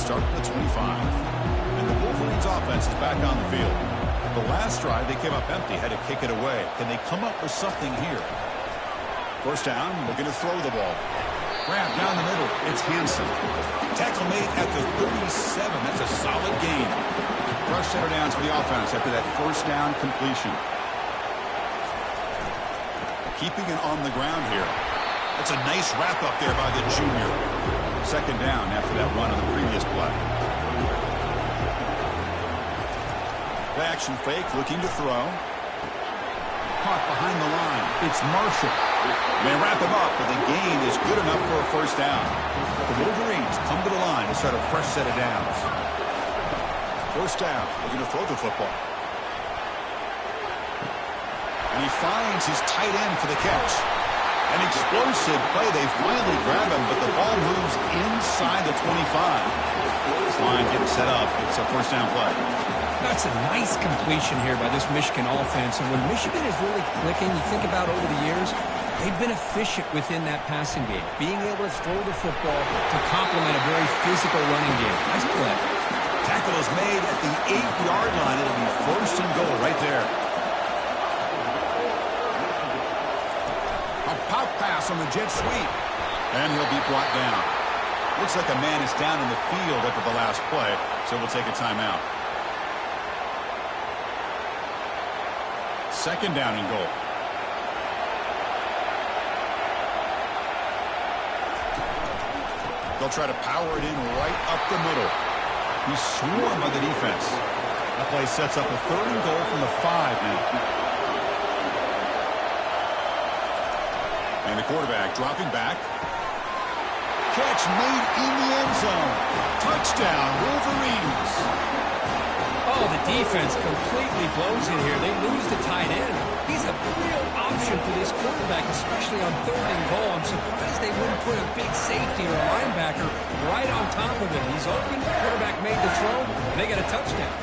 start at the 25. And the Wolverines offense is back on the field. The last drive, they came up empty, had to kick it away. Can they come up with something here? First down, looking to throw the ball. Grab down the middle. It's Hansen. Tackle made at the 37. That's a solid gain. Rush center downs for the offense after that first down completion. Keeping it on the ground here. That's a nice wrap up there by the junior. Second down after that run on the previous play. Play action fake, looking to throw. Caught behind the line. It's Marshall. They wrap him up, but the gain is good enough for a first down. The Wolverines come to the line to start a fresh set of downs. First down, looking to throw the football. And he finds his tight end for the catch. An explosive play. They finally grab him, but the ball moves inside the 25. This line getting set up. It's a first down play. That's a nice completion here by this Michigan offense. And when Michigan is really clicking, you think about over the years, they've been efficient within that passing game, being able to throw the football to complement a very physical running game. Nice play. Tackle is made at the 8-yard line. It'll be first and goal right there. A pop pass on the jet sweep. And he'll be brought down. Looks like a man is down in the field after the last play, so we'll take a timeout. Second down and goal. They'll try to power it in right up the middle. He's swarmed by the defense. That play sets up a third and goal from the 5 now. And the quarterback dropping back. Catch made in the end zone. Touchdown, Wolverines. Oh, the defense completely blows it here. They lose the tight end. He's a real option for this quarterback, especially on third and goal. I'm surprised they wouldn't put a big safety or a linebacker right on top of him. He's open. The quarterback made the throw, and they got a touchdown.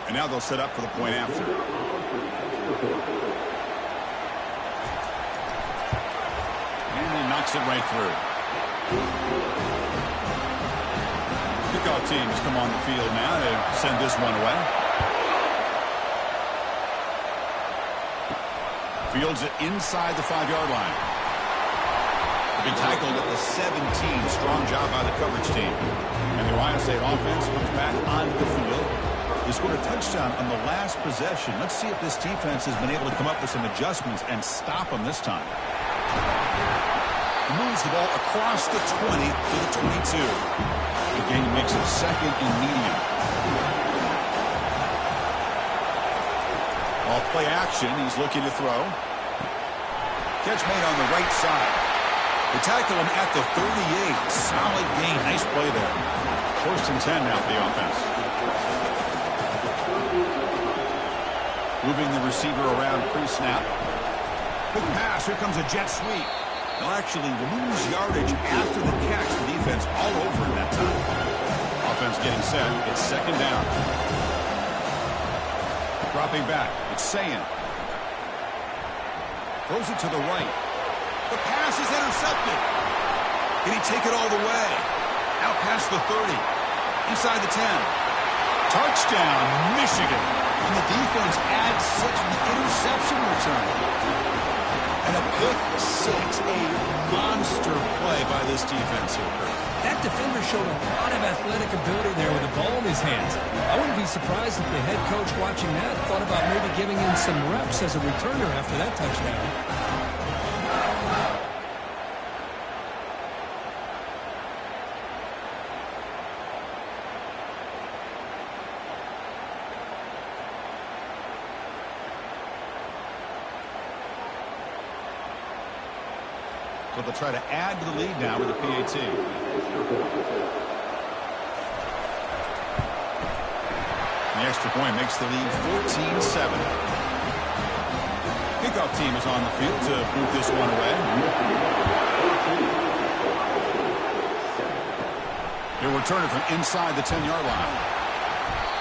And now they'll set up for the point after. Knocks it right through. Kickoff team has come on the field now to send this one away. Fields it inside the 5-yard line. They've been tackled at the 17. Strong job by the coverage team. And the Ohio State offense comes back onto the field. They scored a touchdown on the last possession. Let's see if this defense has been able to come up with some adjustments and stop them this time. Moves the ball across the 20 to the 22. The game makes it second and medium. Off play action, he's looking to throw. Catch made on the right side. They tackle him at the 38. Solid gain. Nice play there. First and 10 now for the offense. Moving the receiver around pre-snap. Quick pass. Here comes a jet sweep. They'll actually lose yardage after the catch. The defense all over him that time. Offense getting set. It's second down. Dropping back. It's Sayin. Throws it to the right. The pass is intercepted. Can he take it all the way? Out past the 30. Inside the 10. Touchdown, Michigan. And the defense adds 6 with the interception return. And a pick 6, a monster play by this defense here. That defender showed a lot of athletic ability there with the ball in his hands. I wouldn't be surprised if the head coach watching that thought about maybe giving him some reps as a returner after that touchdown. So they'll try to add to the lead now with a PAT. The extra point makes the lead 14-7. Kickoff team is on the field to move this one away. He'll return it from inside the 10-yard line.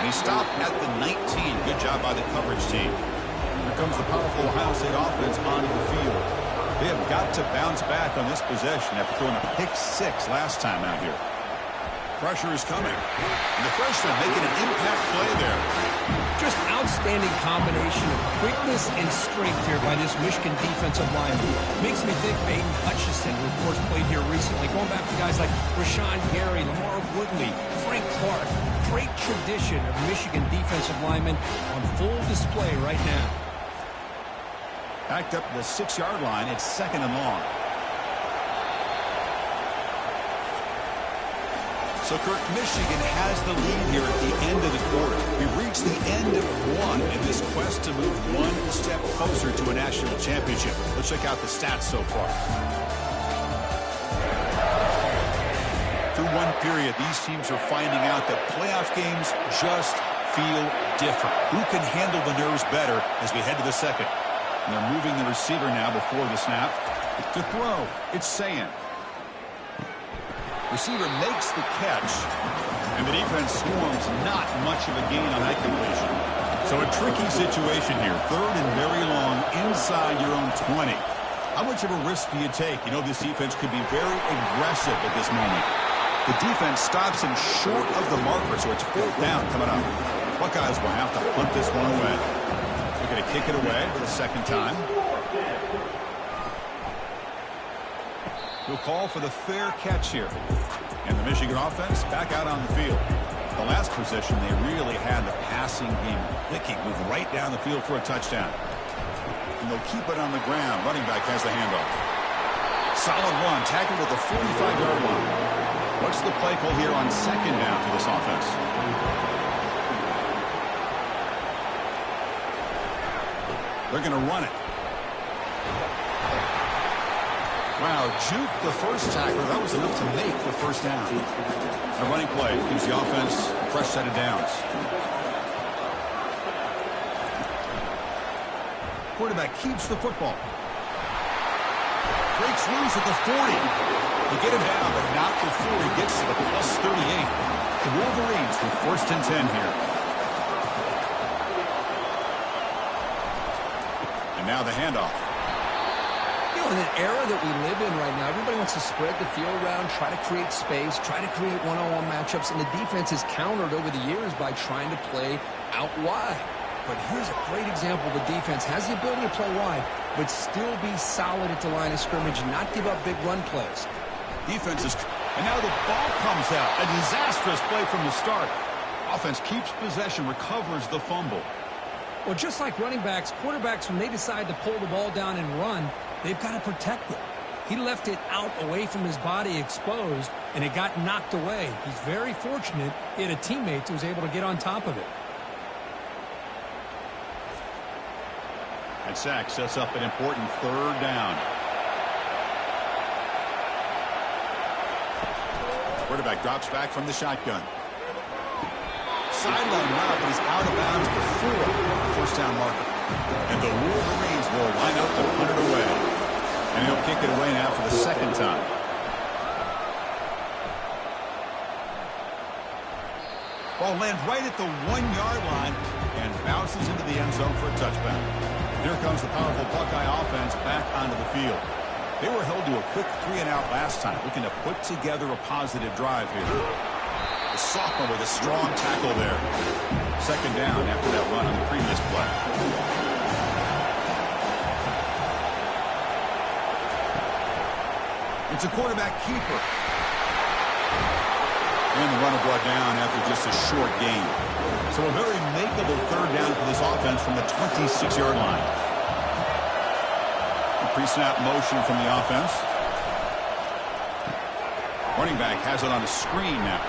And he stopped at the 19. Good job by the coverage team. Here comes the powerful Ohio State offense onto the field. They have got to bounce back on this possession after throwing a pick-6 last time out here. Pressure is coming. And the freshman making an impact play there. Just outstanding combination of quickness and strength here by this Michigan defensive line. Makes me think of Aiden Hutchinson, who of course played here recently. Going back to guys like Rashawn Gary, Lamar Woodley, Frank Clark. Great tradition of Michigan defensive linemen on full display right now. Backed up to the 6-yard line. It's 2nd and long. So, Kirk, Michigan has the lead here at the end of the quarter. We've reached the end of one in this quest to move one step closer to a national championship. Let's check out the stats so far. Through one period, these teams are finding out that playoff games just feel different. Who can handle the nerves better as we head to the second? And they're moving the receiver now before the snap. To throw, it's Sayin. Receiver makes the catch, and the defense swarms not much of a gain on that completion. So a tricky situation here. 3rd and very long inside your own 20. How much of a risk do you take? You know this defense could be very aggressive at this moment. The defense stops him short of the marker, so it's 4th down coming up. Buckeyes will have to punt this one away. They're going to kick it away for the 2nd time. He'll call for the fair catch here. And the Michigan offense back out on the field. The last possession, they really had the passing game clicking, move right down the field for a touchdown. And they'll keep it on the ground. Running back has the handoff. Solid run, tackled at the 45-yard line. What's the play call here on 2nd down for this offense? They're going to run it. Wow, juke the first tackler. That was enough to make the 1st down. A running play gives the offense a fresh set of downs. Quarterback keeps the football. Breaks loose at the 40. They get him down, but not before he gets to the +38. The Wolverines with 1st and 10 here. And now the handoff. In an era that we live in right now, everybody wants to spread the field around, try to create space, try to create one-on-one matchups, and the defense has countered over the years by trying to play out wide. But here's a great example. The defense has the ability to play wide, but still be solid at the line of scrimmage, not give up big run plays. Defense is... And now the ball comes out. A disastrous play from the start. Offense keeps possession, recovers the fumble. Well, just like running backs, quarterbacks, when they decide to pull the ball down and run, they've got to protect it. He left it out away from his body exposed, and it got knocked away. He's very fortunate he had a teammate who was able to get on top of it. And sack sets up an important 3rd down. Quarterback drops back from the shotgun. Sideline route, but he's out of bounds before the 1st down marker. And the Wolverines will line up to punt it away. And he'll kick it away now for the 2nd time. Ball lands right at the 1-yard line and bounces into the end zone for a touchback. Here comes the powerful Buckeye offense back onto the field. They were held to a quick 3-and-out last time, looking to put together a positive drive here. The sophomore with a strong tackle there. 2nd down after that run on the previous play. It's a quarterback keeper. And the runner brought down after just a short gain. So a very makeable 3rd down for this offense from the 26-yard line. Pre-snap motion from the offense. Running back has it on a screen now.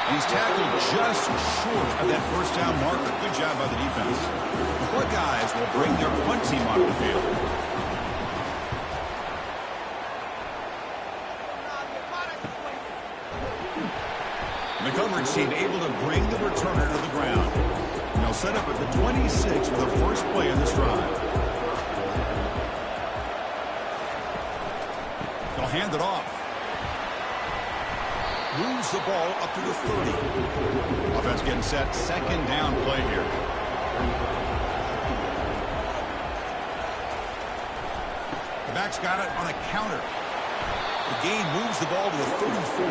And he's tackled just short of that 1st down marker. Good job by the defense. The Buckeyes will bring their punt team onto the field. And the coverage team able to bring the returner to the ground. And they'll set up at the 26 for the first play in this drive. They'll hand it off. Moves the ball up to the 30. Offense getting set. 2nd down play here. The back's got it on a counter. The gain moves the ball to the 34.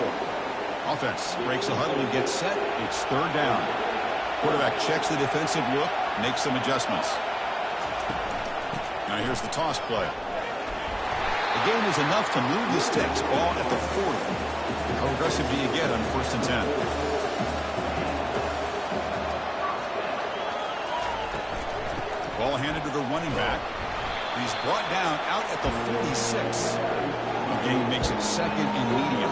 Offense breaks the huddle and gets set. It's third down. Quarterback checks the defensive look, makes some adjustments. Now here's the toss play. The gain is enough to move the sticks. Ball at the 40. How aggressive do you get on 1st and 10? Ball handed to the running back. He's brought down out at the 46. The gain makes it 2nd and medium.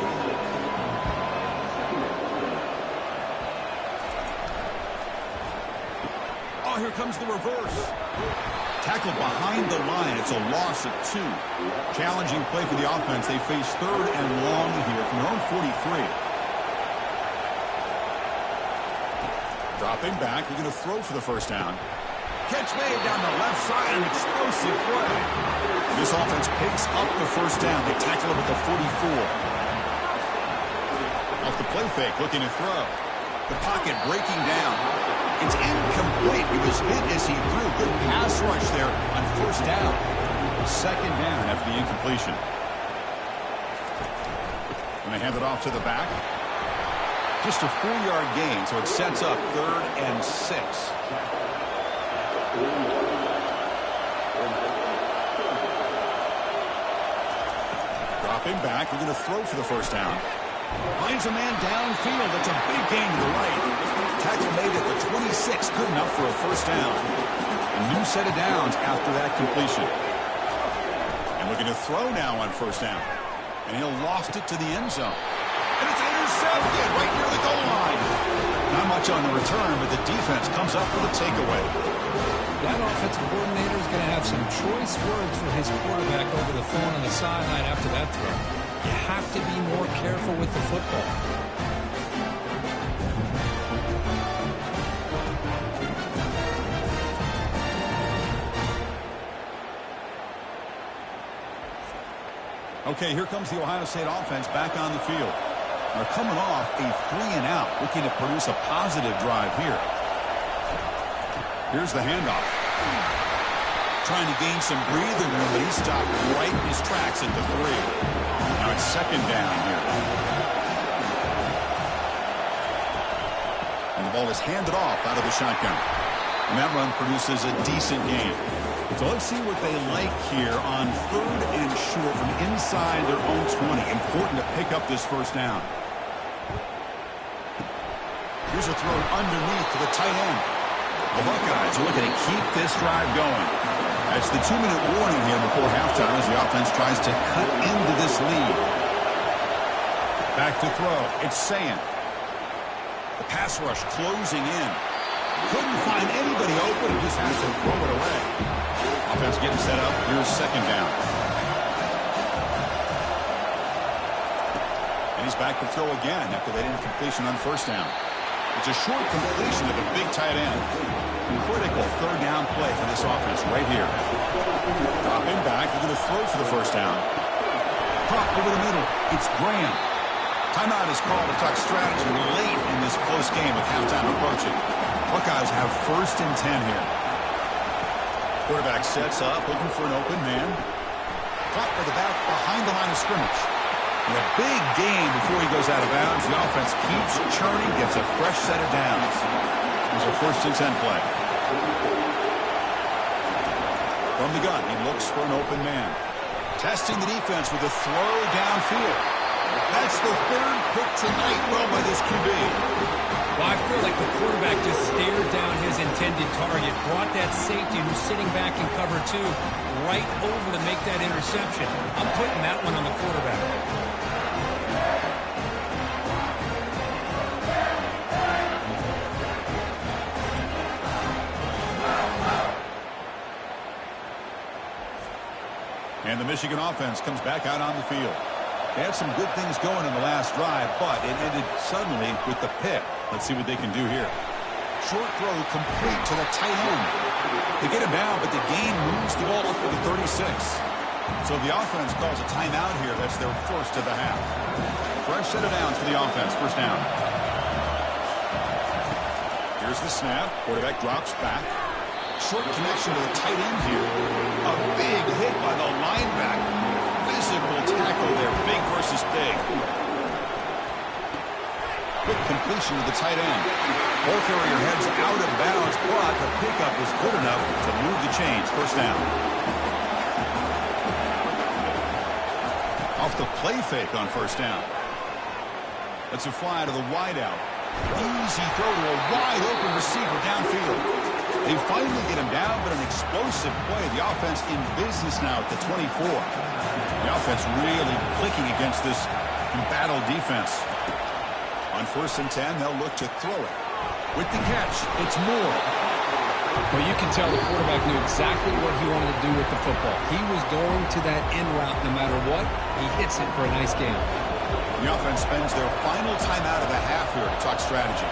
Oh, here comes the reverse. Tackled behind the line. It's a loss of 2. Challenging play for the offense. They face 3rd and long here from their own 43. Dropping back. We're going to throw for the 1st down. Catch made down the left side. An explosive play. This offense picks up the 1st down. They tackle him at the 44. Off the play fake. Looking to throw. The pocket breaking down. It's incomplete. He was hit as he threw. Good pass rush there on 1st down. 2nd down after the incompletion. And they hand it off to the back. Just a 4-yard gain, so it sets up 3rd and 6. Dropping back. We're going to throw for the 1st down. Finds a man downfield. That's a big gain to the right. Tackle made at the 26. Good enough for a 1st down. A new set of downs after that completion. And looking to throw now on 1st down. And he'll loft it to the end zone. And it's intercepted right near the goal line. Not much on the return, but the defense comes up with a takeaway. That offensive coordinator is going to have some choice words for his quarterback over the phone on the sideline after that throw. You have to be more careful with the football. Okay, here comes the Ohio State offense back on the field. They're coming off a 3-and-out, looking to produce a positive drive here. Here's the handoff. Trying to gain some breathing room, but he stopped right in his tracks at the 3. Now it's 2nd down here. And the ball is handed off out of the shotgun. And that run produces a decent gain. So let's see what they like here on 3rd and short from inside their own 20. Important to pick up this 1st down. Here's a throw underneath to the tight end. The Buckeyes are looking to keep this drive going. That's the 2-minute warning here before halftime as the offense tries to cut into this lead. Back to throw. It's Sayin. The pass rush closing in. Couldn't find anybody open. He just has to throw it away. Offense getting set up. Here's 2nd down. And he's back to throw again after that incompletion on 1st down. It's a short completion to the big tight end. Critical 3rd down play for this offense right here. Dropping back. They're going to throw for the 1st down. Pop over the middle. It's Graham. Timeout is called to talk strategy late in this close game with halftime approaching. Buckeyes have 1st and 10 here. Quarterback sets up, looking for an open man. Caught by the back behind the line of scrimmage. And a big gain before he goes out of bounds. The offense keeps churning, gets a fresh set of downs. There's a 1st and 10 play. From the gun, he looks for an open man. Testing the defense with a throw downfield. That's the 3rd pick tonight thrown by this QB. Well, I feel like the quarterback just stared down his intended target, brought that safety who's sitting back in cover 2 right over to make that interception. I'm putting that one on the quarterback. And the Michigan offense comes back out on the field. They had some good things going in the last drive, but it ended suddenly with the pick. Let's see what they can do here. Short throw complete to the tight end. They get him down, but the gain moves the ball up to the 36. So the offense calls a timeout here. That's their 1st of the half. Fresh set of downs for the offense. 1st down. Here's the snap. Quarterback drops back. Short connection to the tight end here. A big hit by the linebacker. completion to the tight end. Ball carrier heads out of bounds, but the pickup is good enough to move the chains. First down. Off the play fake on first down. That's a fly to the wideout. Easy throw to a wide-open receiver downfield. They finally get him down, but an explosive play. The offense in business now at the 24. The offense really clicking against this embattled defense. On 1st and 10, they'll look to throw it. With the catch, it's Moore. Well, you can tell the quarterback knew exactly what he wanted to do with the football. He was going to that end route no matter what. He hits it for a nice game. The offense spends their final time out of the half here to talk strategy.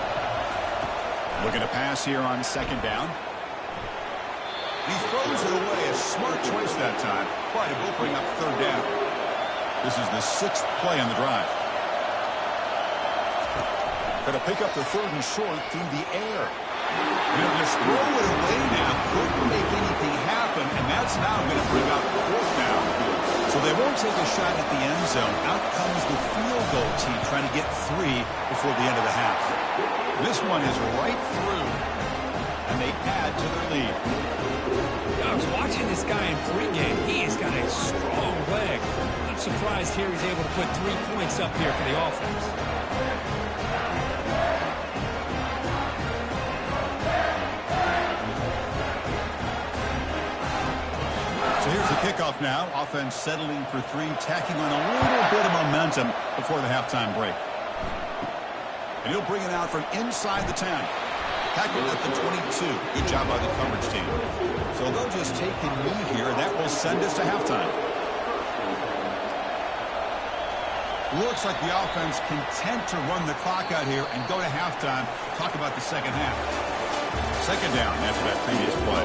Looking to pass here on 2nd down. He throws it away. A smart choice that time, but it will bring up 3rd down. This is the 6th play on the drive. Going to pick up the 3rd and short through the air. They'll just throw it away now. Couldn't make anything happen, and that's now going to bring up 4th down. So they won't take a shot at the end zone. Out comes the field goal team trying to get 3 before the end of the half. This one is right through, and they add to their lead. I was watching this guy in pregame. He has got a strong leg. I'm surprised here he's able to put 3 points up here for the offense. So here's the kickoff now. Offense settling for 3, tacking on a little bit of momentum before the halftime break. And he'll bring it out from inside the 10. Tackled at the 22. Good job by the coverage team. So they'll just take a knee here. That will send us to halftime. Looks like the offense content to run the clock out here and go to halftime. Talk about the second half. 2nd down after that previous play.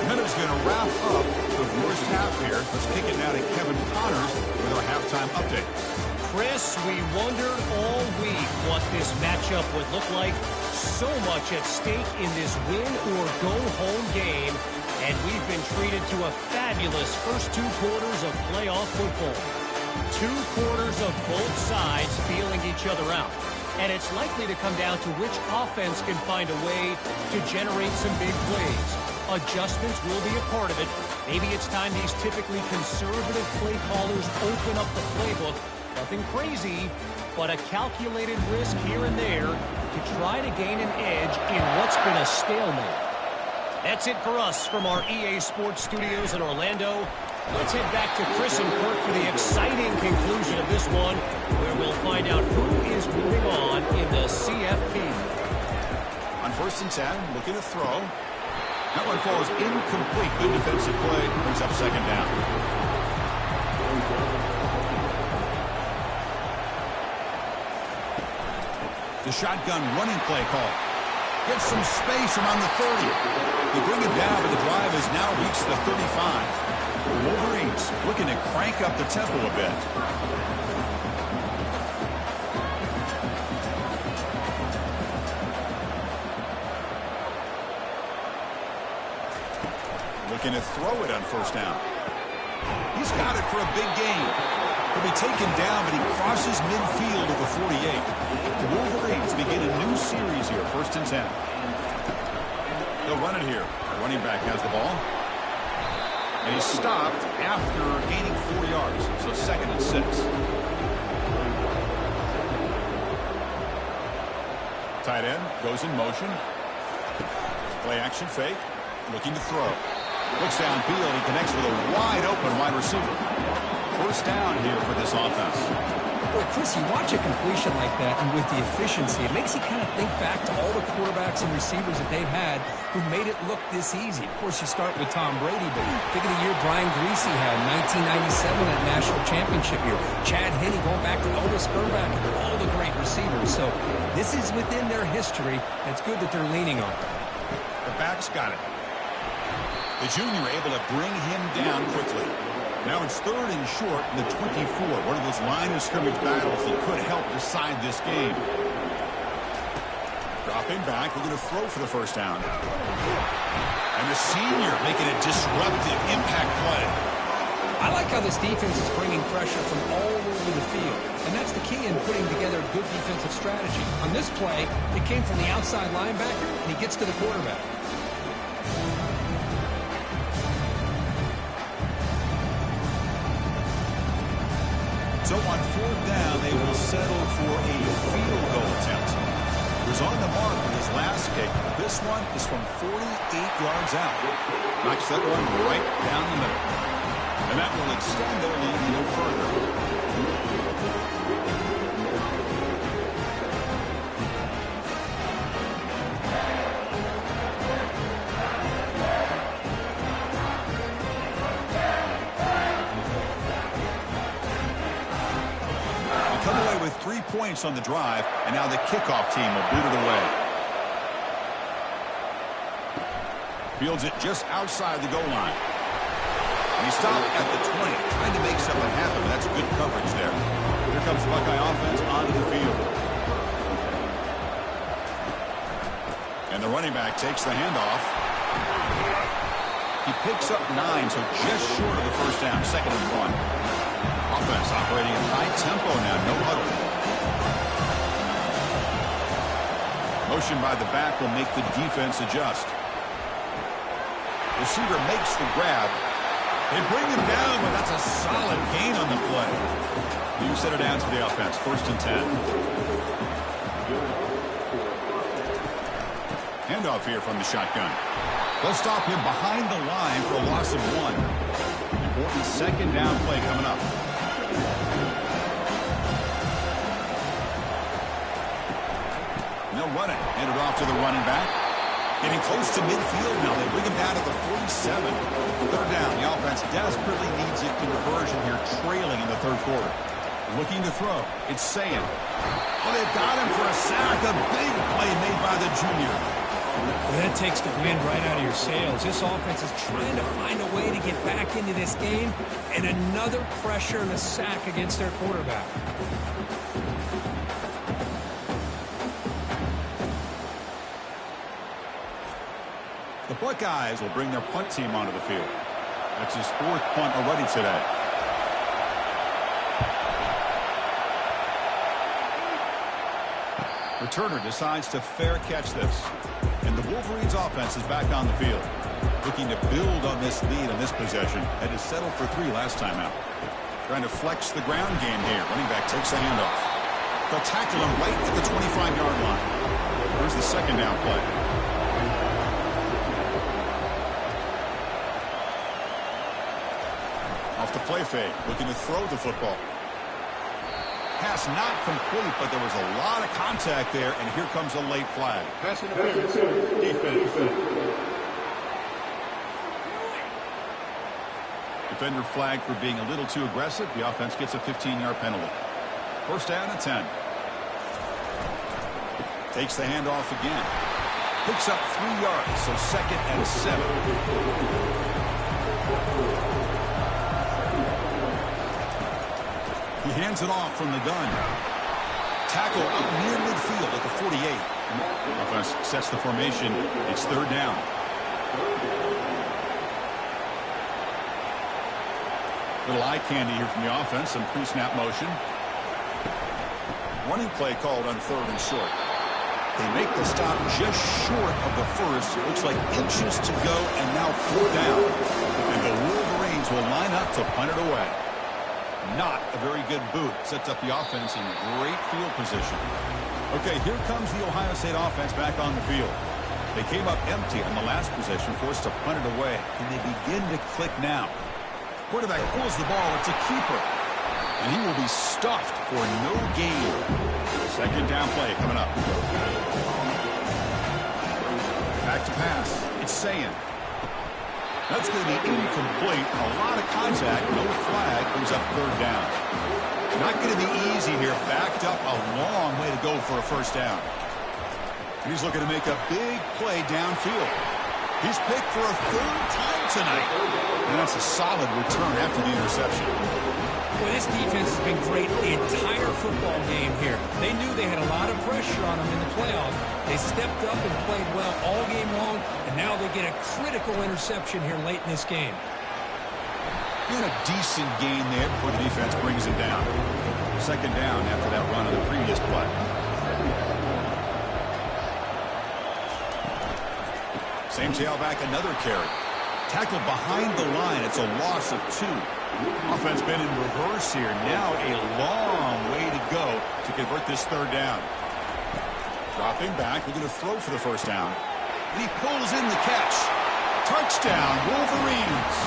Minutes going to wrap up the first half here. Let's kick it now to Kevin Connors with our halftime update. Chris, we wondered all week what this matchup would look like. So much at stake in this win-or-go-home game, and we've been treated to a fabulous first 2 quarters of playoff football. 2 quarters of both sides feeling each other out. And it's likely to come down to which offense can find a way to generate some big plays. Adjustments will be a part of it. Maybe it's time these typically conservative play callers open up the playbook. Nothing crazy, but a calculated risk here and there to try to gain an edge in what's been a stalemate. That's it for us from our EA Sports Studios in Orlando. Let's head back to Chris and Kirk for the exciting conclusion of this one, where we'll find out who is moving on in the CFP. On 1st and 10, looking to throw. That one falls incomplete. Good defensive play. Brings up 2nd down. The shotgun running play call. Gets some space around the 30. They bring it down, but the drive has now reached the 35. Wolverines looking to crank up the tempo a bit. Looking to throw it on 1st down. He's got it for a big gain. He'll be taken down, but he crosses midfield at the 48. The Wolverines begin a new series here, 1st and 10. They'll run it here. The running back has the ball. And he's stopped after gaining 4 yards, so 2nd and 6. Tight end goes in motion. Play action fake. Looking to throw. Looks downfield. He connects with a wide open wide receiver. 1st down here for this offense. Boy, Chris, you watch a completion like that, and with the efficiency, it makes you kind of think back to all the quarterbacks and receivers that they've had who made it look this easy. Of course, you start with Tom Brady, but think of the year Brian Griese had, 1997, that national championship year. Chad Henne going back to Elvis Urbacher, all the great receivers. So this is within their history, and it's good that they're leaning on it. The back's got it. The junior able to bring him down quickly. Now it's 3rd and short in the 24. One of those line of scrimmage battles that could help decide this game. Dropping back, we're going to throw for the 1st down. And the senior making a disruptive impact play. I like how this defense is bringing pressure from all over the field, and that's the key in putting together a good defensive strategy. On this play, it came from the outside linebacker, and he gets to the quarterback. So on fourth down, they will settle for a field goal attempt. He was on the mark with his last kick. This one is from 48 yards out. Knocks that one right down the middle. And that will extend their lead a little further. Come away with 3 points on the drive, and now the kickoff team will boot it away. Fields it just outside the goal line. And he stopped at the 20, trying to make something happen. That's good coverage there. Here comes Buckeye offense onto the field. And the running back takes the handoff. He picks up 9, so just short of the first down, 2nd and 1. Offense operating in high tempo now, no huddle. Motion by the back will make the defense adjust. Receiver makes the grab. They bring him down, but that's a solid gain on the play. You set it down to the offense, 1st and 10. Handoff here from the shotgun. They'll stop him behind the line for a loss of 1. Important 2nd down play coming up. They'll run it. Hand it off to the running back. Getting close to midfield now. They bring him down to the 47. 3rd down. The offense desperately needs a conversion here, trailing in the 3rd quarter. Looking to throw. It's Sayin. Oh, they've got him for a sack. A big play made by the junior. Well, that takes the wind right out of your sails. This offense is trying to find a way to get back into this game, and another pressure and a sack against their quarterback. The Buckeyes will bring their punt team onto the field. That's his 4th punt already today. Returner decides to fair catch this. And the Wolverines offense is back on the field. Looking to build on this lead on this possession. Had to settle for 3 last time out. Trying to flex the ground game here. Running back takes the handoff. They'll tackle him right at the 25-yard line. Here's the 2nd down play. Off the play fake. Looking to throw the football. Pass not complete, but there was a lot of contact there, and here comes a late flag. Pass interference. Defense. Defender flagged for being a little too aggressive. The offense gets a 15-yard penalty. 1st down and 10. Takes the handoff again. Picks up 3 yards, so 2nd and 7. He hands it off from the gun. Tackle up near midfield at the 48. Offense sets the formation. It's 3rd down. Little eye candy here from the offense. Some pre-snap motion. Running play called on 3rd and short. They make the stop just short of the 1st. It looks like inches to go, and now 4th down. And the Wolverines will line up to punt it away. Not a very good boot. Sets up the offense in great field position. Okay, here comes the Ohio State offense back on the field. They came up empty on the last possession, forced to punt it away. And they begin to click now. Quarterback pulls the ball. It's a keeper. And he will be stuffed for no gain. 2nd down play coming up. Back to pass. It's Sayin. That's going to be incomplete. A lot of contact. No flag. Brings up 3rd down. Not going to be easy here. Backed up a long way to go for a 1st down. He's looking to make a big play downfield. He's picked for a 3rd time tonight. And that's a solid return after the interception. Well, this defense has been great the entire football game here. They knew they had a lot of pressure on them in the playoffs. They stepped up and played well all game long, and now they get a critical interception here late in this game. And a decent gain there before the defense brings it down. Second down after that run on the previous play. Same tailback, another carry. Tackled behind the line. It's a loss of 2. Offense been in reverse here. Now a long way to go to convert this third down. Dropping back. We're going to throw for the first down. And he pulls in the catch. Touchdown, Wolverines.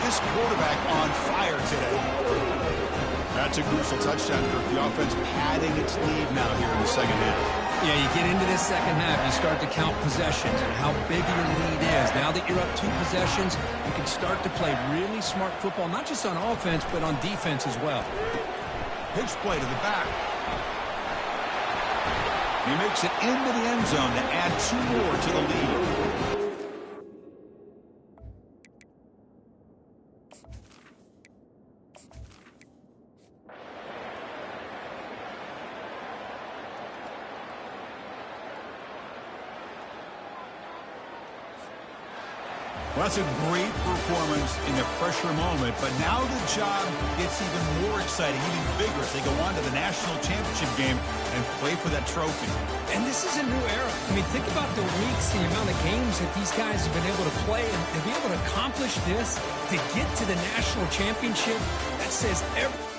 This quarterback on fire today. That's a crucial touchdown. The offense padding its lead now here in the second half. Yeah, you get into this second half, you start to count possessions and how big your lead is. Now that you're up 2 possessions, you can start to play really smart football, not just on offense, but on defense as well. Pitch play to the back. He makes it into the end zone to add 2 more to the lead. Well, that's a great performance in the pressure moment, but now the job gets even more exciting, even bigger as they go on to the national championship game and play for that trophy. And this is a new era. I mean, think about the weeks, the amount of games that these guys have been able to play, and to be able to accomplish this, to get to the national championship, that says everything.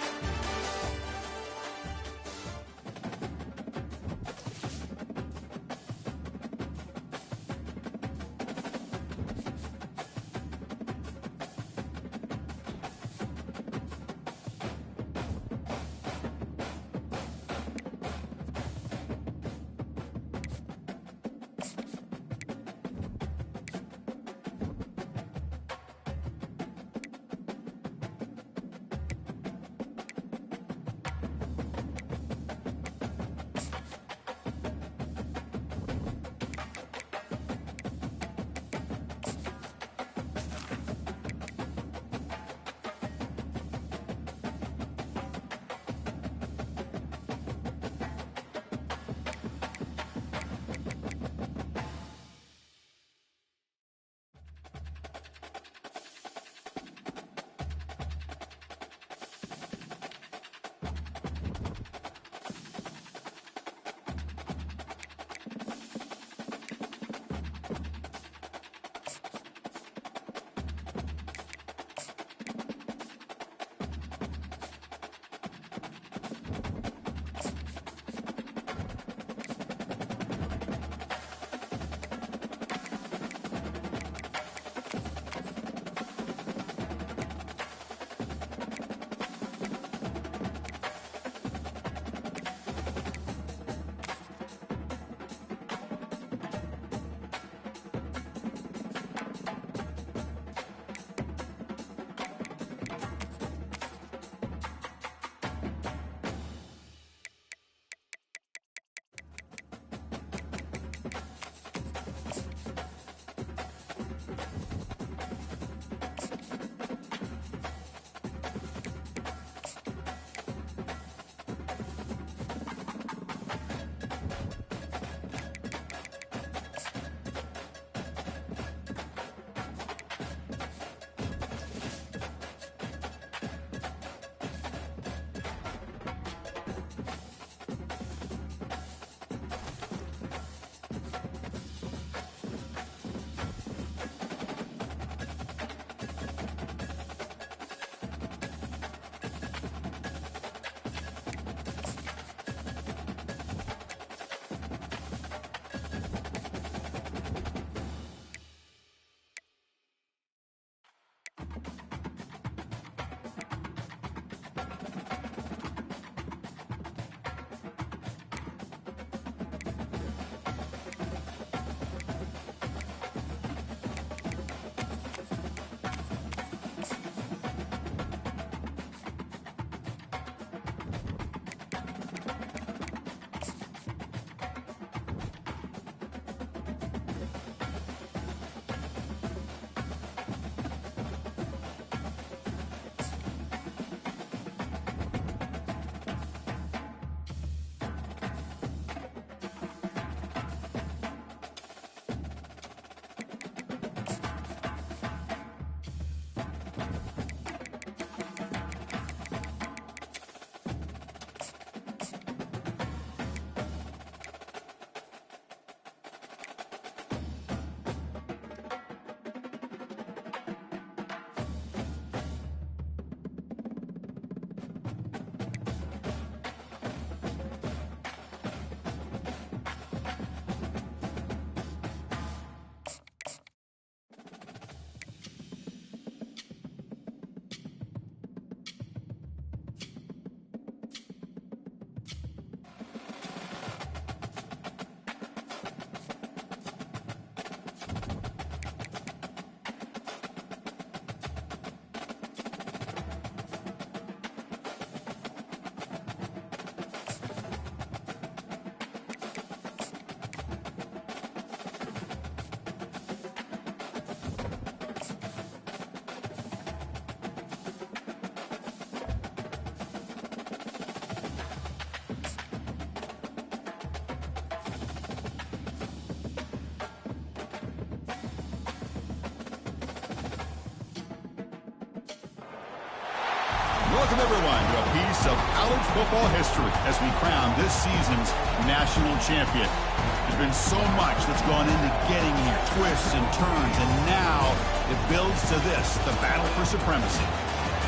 Welcome, everyone, to a piece of college football history as we crown this season's national champion. There's been so much that's gone into getting here, twists and turns, and now it builds to this, the battle for supremacy.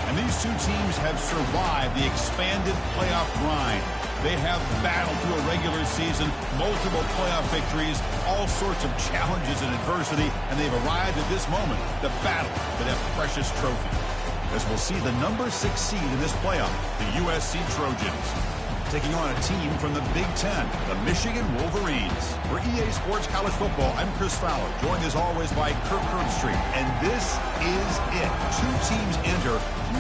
And these two teams have survived the expanded playoff grind. They have battled through a regular season, multiple playoff victories, all sorts of challenges and adversity, and they've arrived at this moment, the battle for that precious trophy. As we'll see the number 6 seed in this playoff, the USC Trojans, taking on a team from the Big Ten, the Michigan Wolverines. For EA Sports College Football, I'm Chris Fowler, joined as always by Kirk Herbstreit. And this is it. 2 teams enter,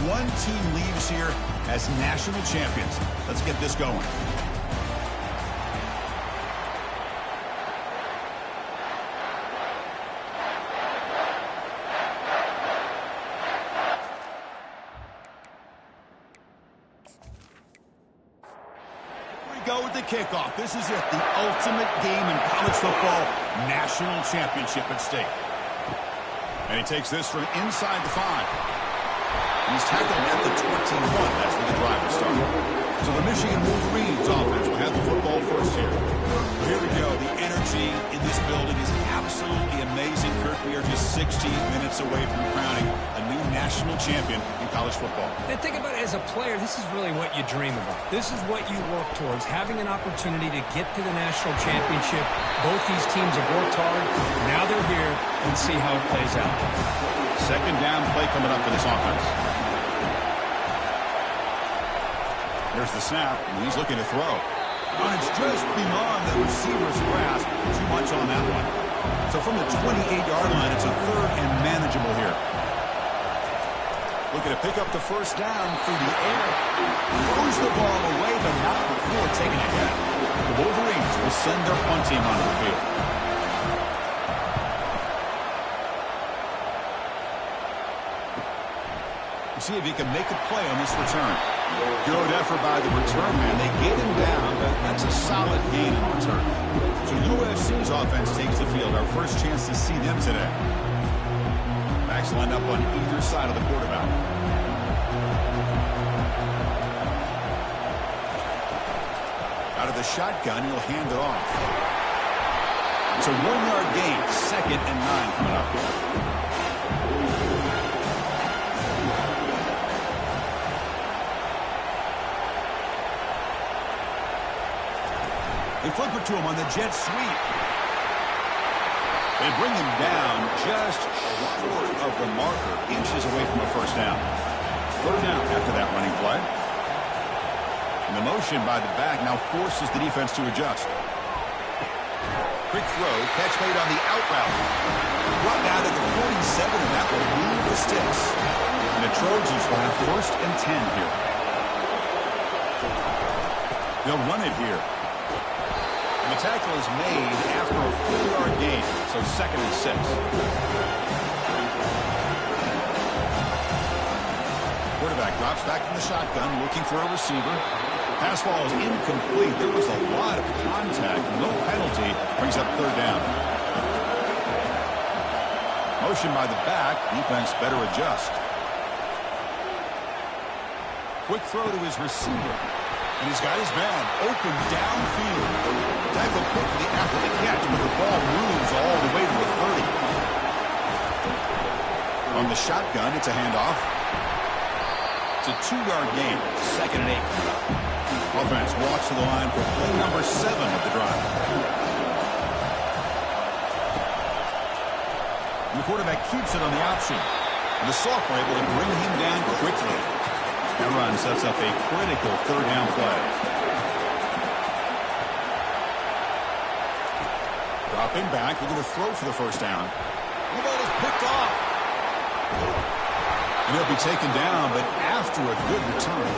1 team leaves here as national champions. Let's get this going. Go with the kickoff. This is it, the ultimate game in college football, national championship at stake. And he takes this from inside the 5. And he's tackled at the 21. That's where the drive will start. So the Michigan Wolverines offense will have the football first here. Here we go. The energy in this building is absolutely amazing. Kirk, we are just 16 minutes away from crowning a new national champion in college football. And think about it as a player, this is really what you dream about. This is what you work towards, having an opportunity to get to the national championship. Both these teams have worked hard. Now they're here, and see how it plays out. Second down play coming up for this offense. There's the snap, and he's looking to throw. And it's just beyond the receiver's grasp. Too much on that one. So from the 28-yard line, it's a third and manageable here. Looking to pick up the first down through the air. Throws the ball away, but not before taking it down. The Wolverines will send their punt team onto the field. We'll see if he can make a play on this return. Good effort by the return man. They get him down, but that's a solid gain in return. So USC's offense takes the field. Our first chance to see them today. Backs lined up on either side of the quarterback. Out of the shotgun, he'll hand it off. It's a 1-yard gain, 2nd and 9 coming up. They flip it to him on the jet sweep. They bring him down just short of the marker, inches away from a first down. Third down after that running play. And the motion by the back now forces the defense to adjust. Quick throw, catch made on the out route. Brought down to the 47, and that will move the sticks. And the Trojans will have 1st and 10 here. They'll run it here. And the tackle is made after a 4-yard gain, so 2nd and 6. Quarterback drops back from the shotgun, looking for a receiver. Pass ball is incomplete. There was a lot of contact. No penalty. Brings up 3rd down. Motion by the back. Defense better adjust. Quick throw to his receiver. And he's got his man open downfield. Tackle quickly after the catch, but the ball moves all the way to the 30. On the shotgun, it's a handoff. It's a 2-yard gain, 2nd and 8. Offense walks to the line for play number 7 of the drive. And the quarterback keeps it on the option. And the sophomore able to bring him down quickly. That run sets up a critical 3rd down play. Dropping back, looking to throw for the first down. The ball is picked off. And he'll be taken down, but after a good return.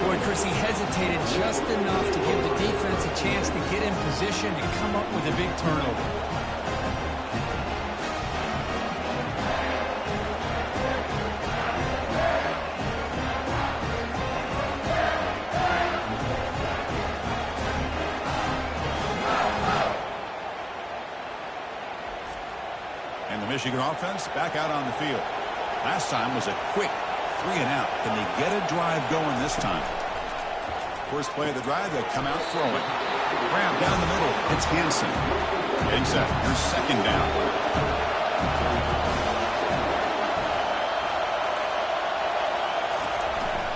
Boy, Chris, he hesitated just enough to give the defense a chance to get in position and come up with a big turnover. And the Michigan offense back out on the field. Last time was a quick 3 and out. Can they get a drive going this time? First play of the drive, they come out throwing. Grab down the middle. It's Hansen. Getting set. Here's second down.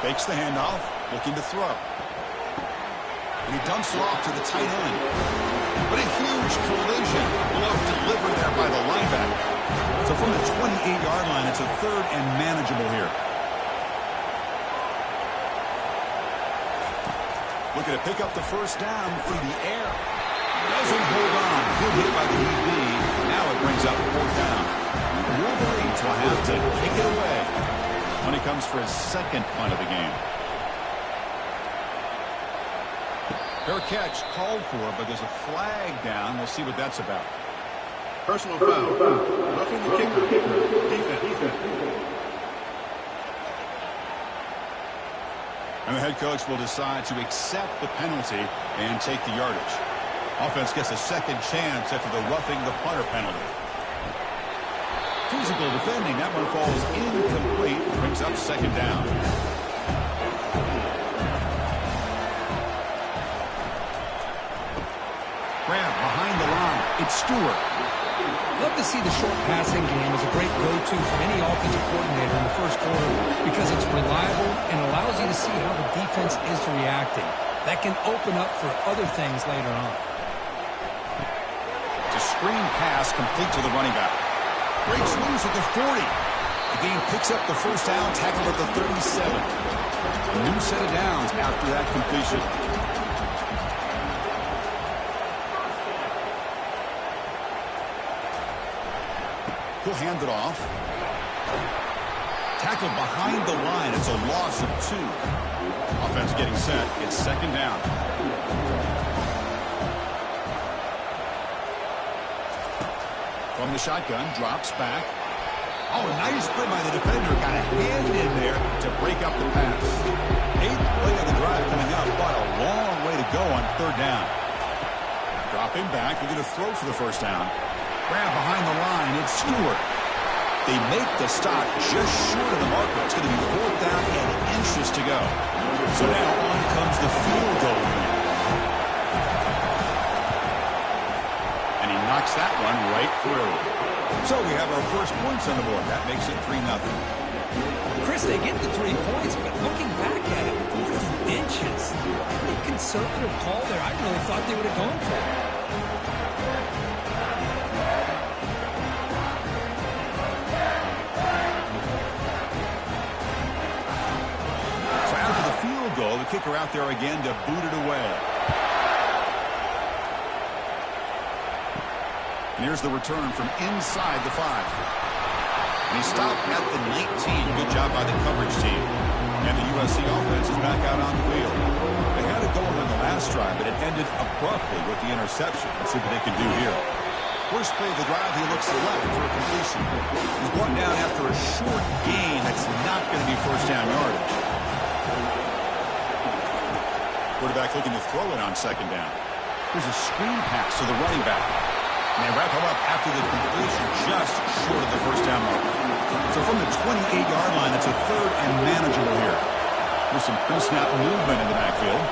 Fakes the handoff. Looking to throw. And he dumps it off to the tight end. But a huge collision. Blow delivered there by the linebacker. So from the 28-yard line, it's a third and manageable here. Looking to pick up the first down through the air. Doesn't hold on. Good hit by the DB. Now it brings up fourth down. Wolverines will have to kick it away when he comes for his second punt of the game. Fair catch called for, but there's a flag down. We'll see what that's about. Personal foul. Roughing the kicker. Defense. And the head coach will decide to accept the penalty and take the yardage. Offense gets a second chance after the roughing the punter penalty. Physical defending. That one falls incomplete. Brings up second down. Grab behind the line. It's Stewart. Love to see the short passing game as a great go-to for any offensive coordinator in the first quarter because it's reliable and allows you to see how the defense is reacting. That can open up for other things later on. It's a screen pass complete to the running back. Breaks loose at the 40. The game picks up the first down, tackled at the 37. A new set of downs after that completion. He'll hand it off. Tackled behind the line. It's a loss of 2. Offense getting set. It's second down. From the shotgun, drops back. Oh, nice play by the defender. Got a hand in there to break up the pass. 8th play of the drive coming up, but a long way to go on third down. Dropping back. We're going to throw for the first down. Grab behind the line. It's Stewart. They make the stop just short of the marker. It's going to be fourth down and inches to go. So now on comes the field goal. And he knocks that one right through. So we have our first points on the board. That makes it 3-0. Chris, they get the 3 points, but looking back at it, 4 inches. Pretty conservative call there. I really thought they would have gone for it. The kicker out there again to boot it away. And here's the return from inside the 5. And he stopped at the 19. Good job by the coverage team. And the USC offense is back out on the field. They had it going on the last drive, but it ended abruptly with the interception. Let's see what they can do here. First play of the drive, he looks left for a completion. He's brought down after a short gain. That's not going to be first down yardage. Quarterback looking to throw it on second down. There's a screen pass to the running back. And they wrap him up after the completion just short of the first down mark. So from the 28-yard line, it's a third and manageable here. There's some pre-snap movement in the backfield.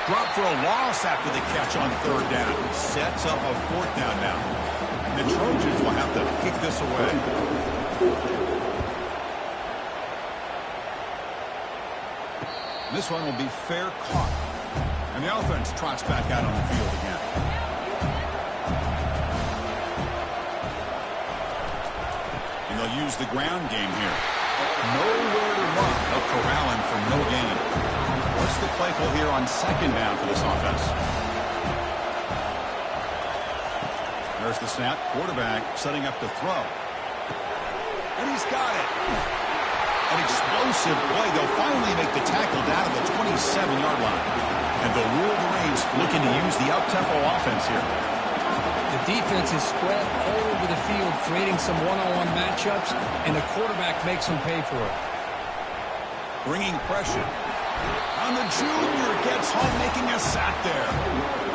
Drop for a loss after the catch on third down. Sets up a fourth down now. And the Trojans will have to kick this away. This one will be fair caught. And the offense trots back out on the field again. And they'll use the ground game here. Nowhere to run. They'll corral him for no gain. What's the play call here on second down for this offense? There's the snap. Quarterback setting up to throw. And he's got it. An explosive play. They'll finally make the tackle down at the 27-yard line. And the Wolverines looking to use the up-tempo offense here. The defense is spread all over the field, creating some one-on-one matchups, and the quarterback makes them pay for it. Bringing pressure. And the junior gets home, making a sack there.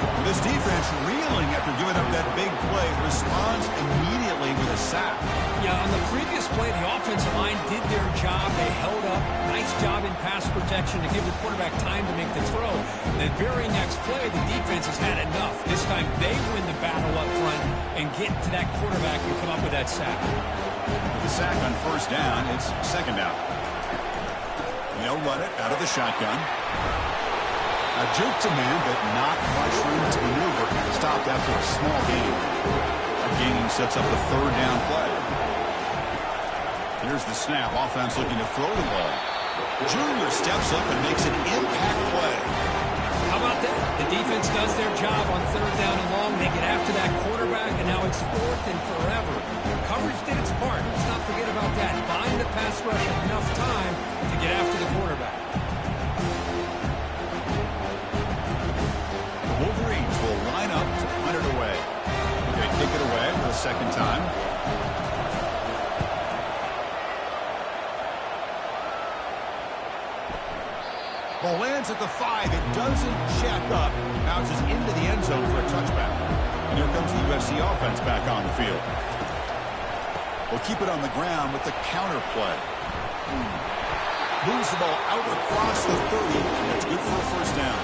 And this defense reeling after giving up that big play, responds immediately with a sack. Yeah, on the previous play, the offensive line did their job. They held up. Nice job in pass protection to give the quarterback time to make the throw. The very next play, the defense has had enough. This time they win the battle up front and get to that quarterback and come up with that sack. With the sack on first down, it's second down. They'll run it out of the shotgun. A juke to man, but not much room to maneuver. Stopped after a small gain. A gain sets up the third down play. Here's the snap. Offense looking to throw the ball. Junior steps up and makes an impact play. How about that? The defense does their job on third down and long. They get after that quarterback, and now it's fourth and forever. Coverage did its part. Let's not forget about that. Buying the pass rush enough time to get after the quarterback. The Wolverines will line up to punt it away. They kick it away for the second time. Ball lands at the 5. It doesn't check up. Bounces into the end zone for a touchback. And here comes the USC offense back on the field. We'll keep it on the ground with the counter play. Moves the ball out across the 30. That's good for a first down.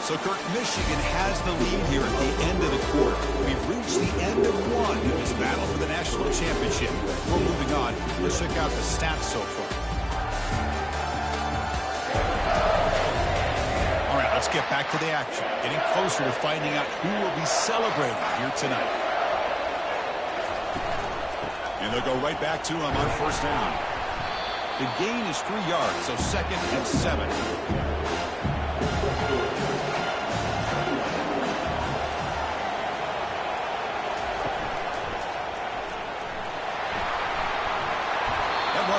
So, Kirk, Michigan has the lead here at the end of the quarter. We've reached the end of one in this battle for the national championship. We're moving on. Let's check out the stats so far. All right, let's get back to the action. Getting closer to finding out who will be celebrating here tonight. And they'll go right back to him on first down. The gain is 3 yards, so second and 7.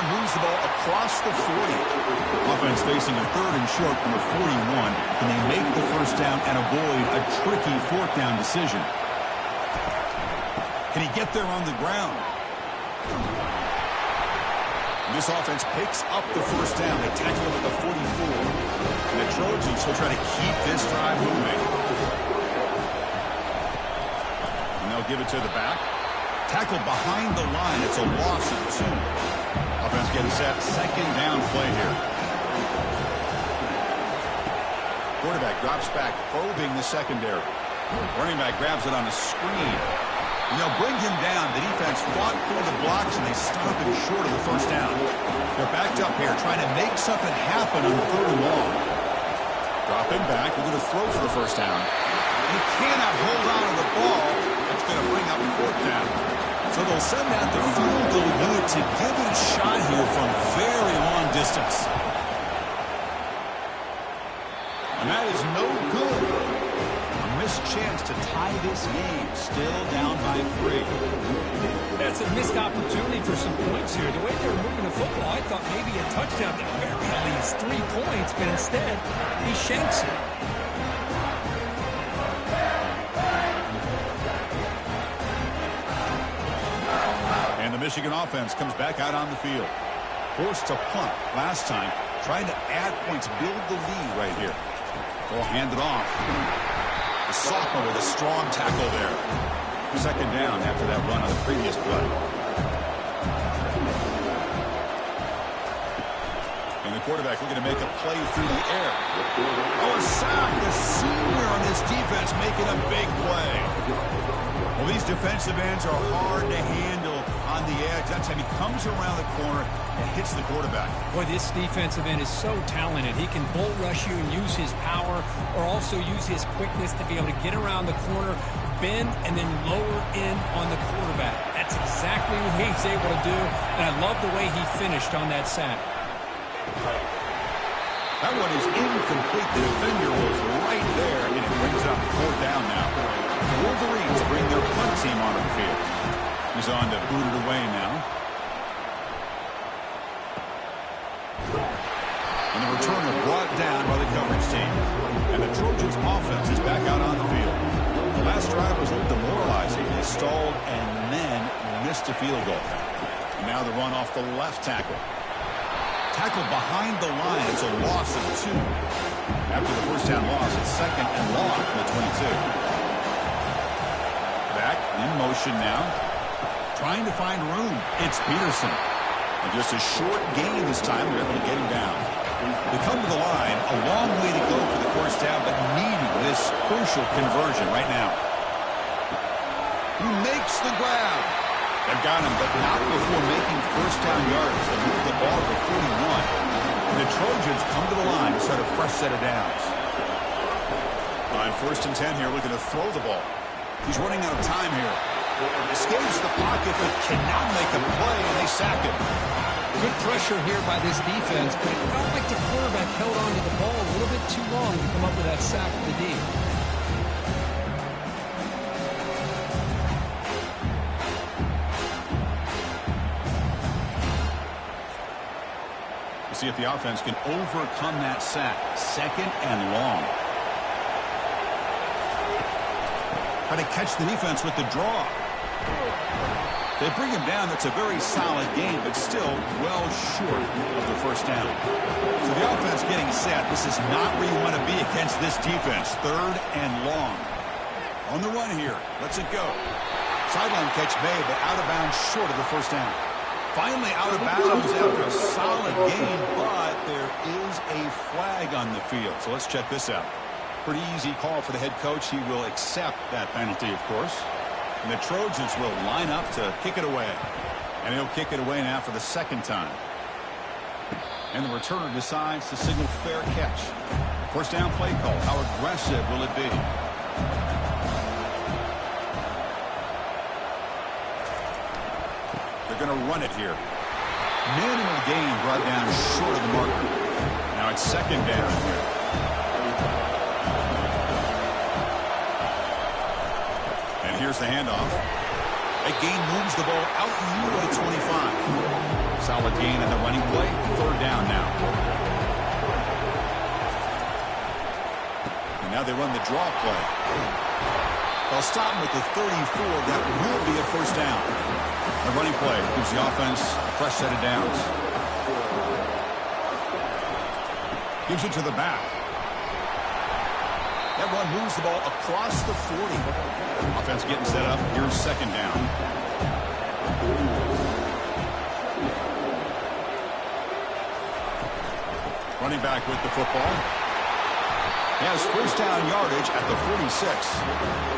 Moves the ball across the 40. Offense facing a third and short from the 41. Can they make the first down and avoid a tricky fourth down decision? Can he get there on the ground? This offense picks up the first down. They tackle him at the 44. And the Trojans will try to keep this drive moving. And they'll give it to the back. Tackled behind the line. It's a loss of 2. Offense getting set. Second down play here. Quarterback drops back, probing the secondary. Running back grabs it on a screen. And they'll bring him down. The defense fought through the blocks, and they stop him short of the first down. They're backed up here, trying to make something happen on the third and long. Dropping back. We're going to throw for the first down. He cannot hold on to the ball. It's going to bring up fourth down. So they'll send out the field goal unit to give it a shot here from very long distance. And that is no good. A missed chance to tie this game. Still down by 3. That's a missed opportunity for some points here. The way they were moving the football, I thought maybe a touchdown to bury at least 3 points, but instead, he shanks it. And the Michigan offense comes back out on the field. Forced to punt last time. Trying to add points, build the lead right here. They'll hand it off. The sophomore with a strong tackle there. Second down after that run on the previous play. And the quarterback looking to make a play through the air. Oh, a sack. The senior on this defense making a big play. Well, these defensive ends are hard to handle on the edge. That time he comes around the corner and hits the quarterback. Boy, this defensive end is so talented. He can bull rush you and use his power, or also use his quickness to be able to get around the corner, bend, and then lower in on the quarterback. That's exactly what he's able to do, and I love the way he finished on that sack. That one is incomplete. The defender was right there, and it brings up fourth down now. The Wolverines bring their punt team onto the field. He's on to boot it away now. And the returner brought down by the coverage team. And the Trojans offense is back out on the field. The last drive was a little demoralizing. stalled and then missed a field goal. And now the run off the left tackle. Tackled behind the line. It's a loss of 2. After the first down loss, it's second and long from the 22. Back in motion now. Trying to find room. It's Peterson. And just a short gain this time. They're able to get him down. They come to the line. A long way to go for the first down, but needing this crucial conversion right now. He makes the grab. They've got him, but not before making first down yards. They move the ball to 41. And the Trojans come to the line to start a fresh set of downs. On first and 10 here, looking to throw the ball. He's running out of time here. Escapes the pocket, but cannot make a play, and they sack him. Good pressure here by this defense, but it felt like the quarterback held on to the ball a little bit too long to come up with that sack for the D. See if the offense can overcome that sack. Second and long. Try to catch the defense with the draw. They bring him down. That's a very solid game, but still well short of the first down. So the offense getting set. This is not where you want to be against this defense. Third and long. On the run here. Lets it go. Sideline catch made, but out of bounds short of the first down. Finally out of bounds after a solid game, but there is a flag on the field. So let's check this out. Pretty easy call for the head coach. He will accept that penalty, of course. And the Trojans will line up to kick it away. And he'll kick it away now for the second time. And the returner decides to signal fair catch. First down play call. How aggressive will it be? They're going to run it here. Minimal gain brought down short of the marker. Now it's second down here. And here's the handoff. That gain moves the ball out near the 25. Solid gain in the running play. Third down now. And now they run the draw play. They'll stop him at the 34. That will be a first down. The running play gives the offense a fresh set of downs. Gives it to the back. That run moves the ball across the 40. Offense getting set up. Here's second down. Running back with the football. He has first down yardage at the 46.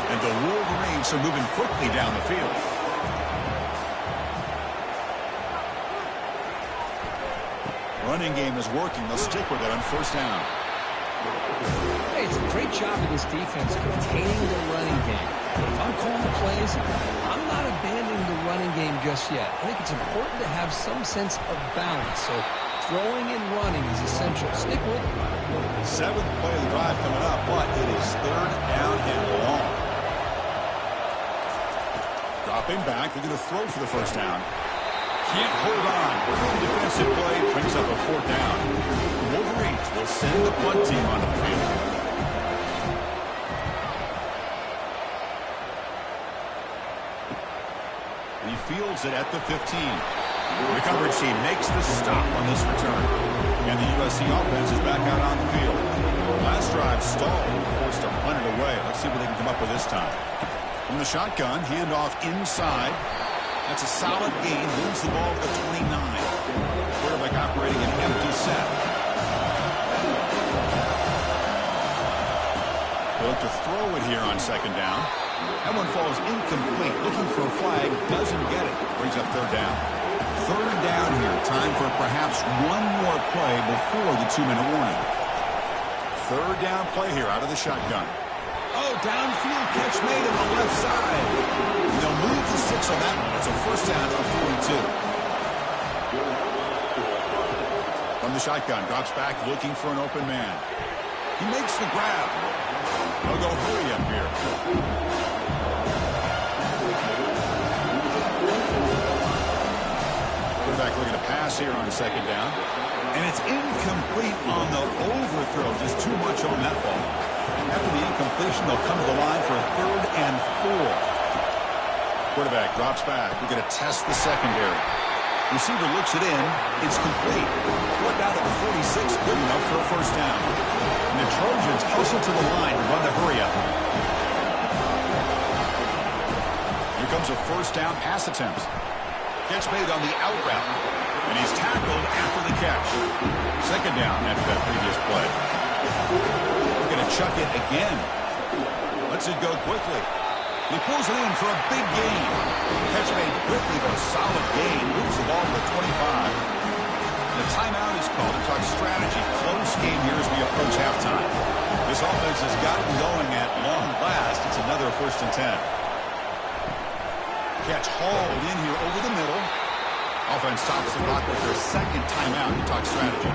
And the Wolverines are moving quickly down the field. Running game is working. They'll stick with it on first down. Hey, it's a great job of this defense containing the running game. If I'm calling the plays, I'm not abandoning the running game just yet. I think it's important to have some sense of balance. So throwing and running is essential. Stick with it. Seventh play of the drive coming up, but it is third down and long. Dropping back. They're going to throw for the first down. Can't hold on. The defensive play brings up a fourth down. The Wolverines will send the punt team onto the field. And he fields it at the 15. The coverage team makes the stop on this return. And the USC offense is back out on the field. Last drive stalled, forced to punt it away. Let's see what they can come up with this time. From the shotgun, handoff inside. That's a solid gain. Moves the ball to the 29. Quarterback operating an empty set. They look to throw it here on second down. That one falls incomplete. Looking for a flag. Doesn't get it. Brings up third down. Third down here. Time for perhaps one more play before the 2-minute warning. Third down play here out of the shotgun. Oh, downfield catch made on the left side. They'll move the 6 on that one. It's a first down at the 42. From the shotgun, drops back looking for an open man. He makes the grab. They'll go hurry up here. Quarterback looking to pass here on second down. And it's incomplete on the overthrow. Just too much on that ball. After the incompletion, they'll come to the line for a 3rd and 4. Quarterback drops back. We're going to test the secondary. Receiver looks it in. It's complete. Brought down at the 46. Good enough for a first down. And the Trojans hustle to the line to run the hurry-up. Here comes a first down pass attempt. Catch made on the out route. And he's tackled after the catch. Second down after that previous play. We're going to chuck it again. Lets it go quickly. He pulls it in for a big gain. Catch made quickly, but a solid gain. Moves the ball to the 25. The timeout is called to talk strategy. Close game here as we approach halftime. This offense has gotten going at long last. It's another 1st and 10. Catch hauled in here over the middle. Offense stops the clock with their second timeout to talk strategy.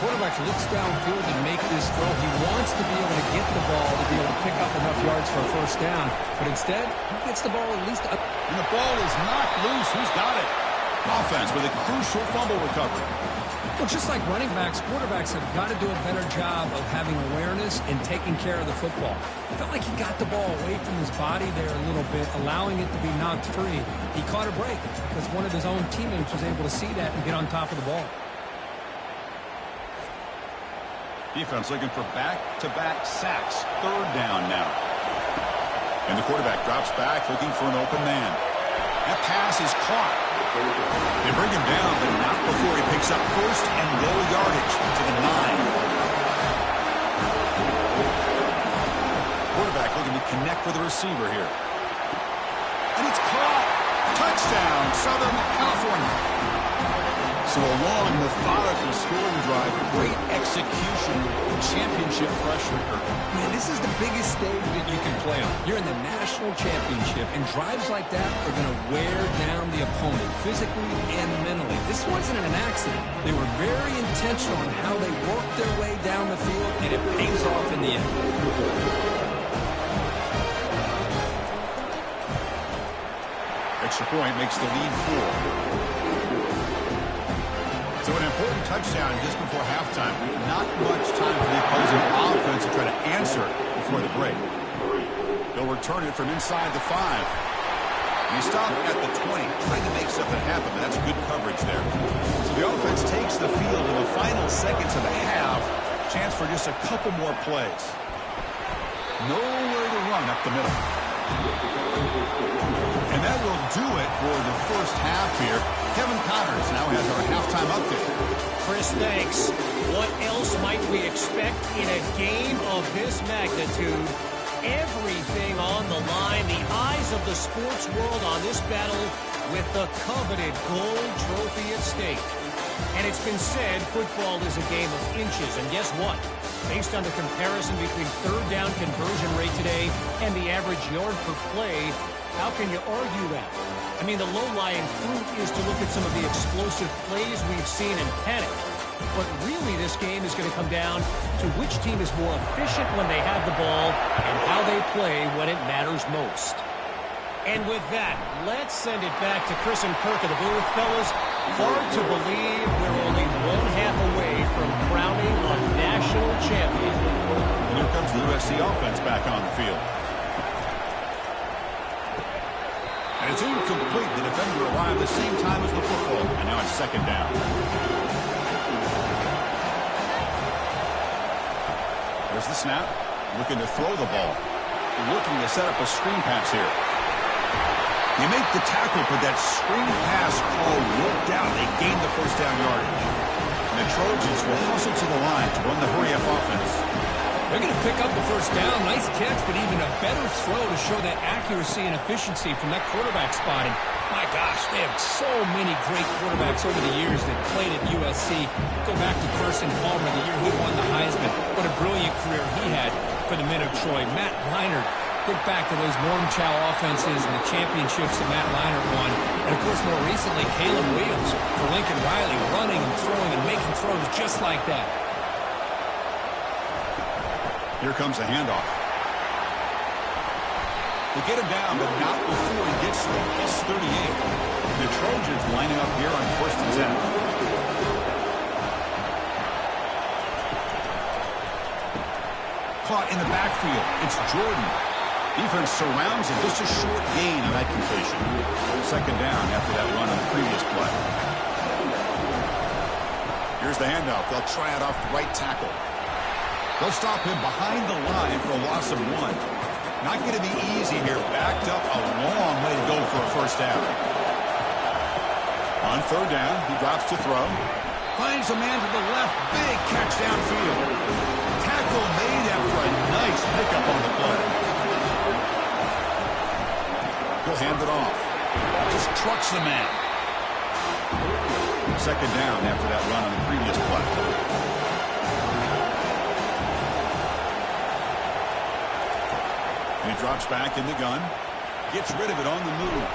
Quarterback looks downfield to make this throw. He wants to be able to get the ball to be able to pick up enough yards for a first down. But instead, he gets the ball at least up. And the ball is knocked loose. Who's got it? Offense with a crucial fumble recovery. Well, just like running backs, quarterbacks have got to do a better job of having awareness and taking care of the football. I felt like he got the ball away from his body there a little bit, allowing it to be knocked free. He caught a break because one of his own teammates was able to see that and get on top of the ball. Defense looking for back-to-back sacks. Third down now. And the quarterback drops back looking for an open man. That pass is caught. They bring him down, but not before he picks up first and goal yardage to the 9. Quarterback looking to connect with the receiver here. And it's caught. Touchdown, Southern California. So a long, methodical scoring drive, great execution, championship pressure. Man, this is the biggest stage that you can play on. You're in the national championship, and drives like that are going to wear down the opponent physically and mentally. This wasn't an accident. They were very intentional on how they worked their way down the field, and it pays off in the end. Extra point makes the lead 4. So an important touchdown just before halftime. Not much time for the opposing offense to try to answer before the break. They'll return it from inside the 5. And he stopped at the 20, trying to make something happen, but that's good coverage there. So the offense takes the field in the final seconds of the half. Chance for just a couple more plays. Nowhere to run up the middle. And that will do it for the first half here. Kevin Connors now has our halftime update. Chris, thanks. What else might we expect in a game of this magnitude? Everything on the line. The eyes of the sports world on this battle with the coveted gold trophy at stake. And it's been said football is a game of inches. And guess what? Based on the comparison between third down conversion rate today and the average yard per play, how can you argue that? I mean, the low-lying fruit is to look at some of the explosive plays we've seen and panic. But really, this game is going to come down to which team is more efficient when they have the ball and how they play when it matters most. And with that, let's send it back to Chris and Kirk in the booth. Fellas, hard to believe we're only one half away from crowning a national champion. And here comes the USC offense back on the field. And it's incomplete. The defender arrived the same time as the football. And now it's second down. There's the snap. Looking to throw the ball. Looking to set up a screen pass here. You make the tackle, but that screen pass call worked out. They gained the first down yardage. And the Trojans will hustle to the line to run the hurry-up offense. They're going to pick up the first down. Nice catch, but even a better throw to show that accuracy and efficiency from that quarterback spot. And my gosh, they have so many great quarterbacks over the years that played at USC. Go back to Carson Palmer, the year he won the Heisman. What a brilliant career he had for the men of Troy. Matt Leinart, think back to those Norm Chow offenses and the championships that Matt Leinart won. And, of course, more recently, Caleb Williams for Lincoln Riley, running and throwing and making throws just like that. Here comes the handoff. They get him down, but not before he gets to the S38. The Trojans lining up here on first and 10. Caught in the backfield. It's Jordan. Defense surrounds him. Just a short gain on that completion. Second down after that run on the previous play. Here's the handoff. They'll try it off the right tackle. They'll stop him behind the line for a loss of 1. Not going to be easy here. Backed up a long way to go for a first down. On third down, he drops to throw. Finds a man to the left. Big catch downfield. Tackle made after a nice pickup on the play. He'll hand it off. Just trucks the man. Second down after that run on the previous play. And he drops back in the gun. Gets rid of it on the move.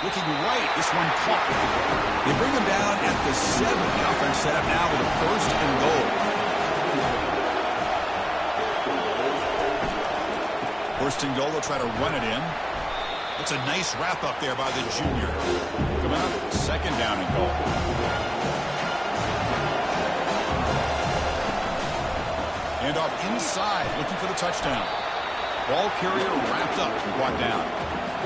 Looking right, this one caught. They bring him down at the 7. The offense set up now with a first and goal. First and goal, they'll try to run it in. It's a nice wrap up there by the junior. Coming up, second down and goal. Hand off inside, looking for the touchdown. Ball carrier wrapped up and brought down.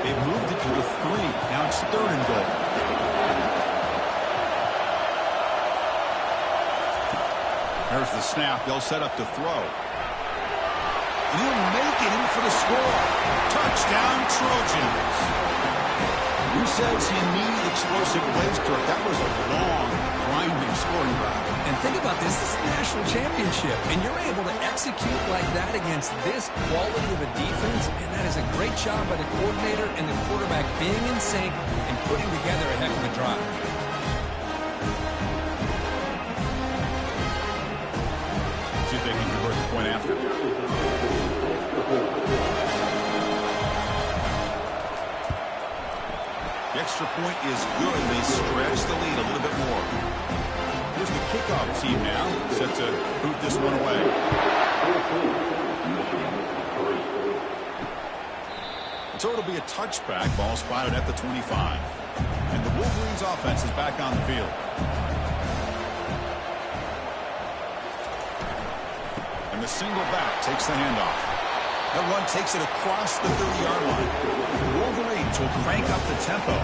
They've moved it to the 3. Now it's third and goal. There's the snap. They'll set up to throw. And he'll make it in for the score. Touchdown, Trojans. Who says you need explosive plays, Kirk? That was a long, grinding scoring drive. And think about this. This is the national championship, and you're able to execute like that against this quality of a defense, and that is a great job by the coordinator and the quarterback being in sync and putting together a heck of a drive. See if they can convert the point after. The extra point is good. They stretch the lead a little bit more. Here's the kickoff team now, set to boot this one away. So it'll be a touchback. Ball spotted at the 25. And the Wolverines offense is back on the field. And the single back takes the handoff. That run takes it across the 30-yard line. The Wolverines will crank up the tempo.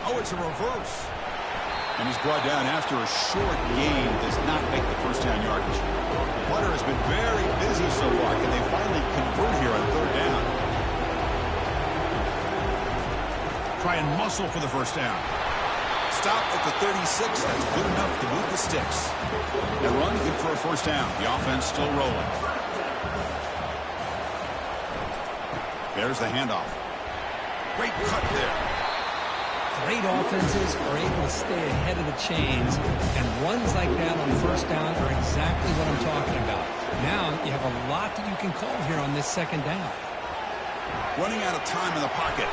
Oh, it's a reverse. And he's brought down after a short gain. Does not make the first down yardage. Butter has been very busy so far. Can they finally convert here on third down? Try and muscle for the first down. Stop at the 36. That's good enough to move the sticks. That run good for a first down. The offense still rolling. There's the handoff. Great cut there. Great offenses are able to stay ahead of the chains, and runs like that on first down are exactly what I'm talking about. Now you have a lot that you can call here on this second down. Running out of time in the pocket.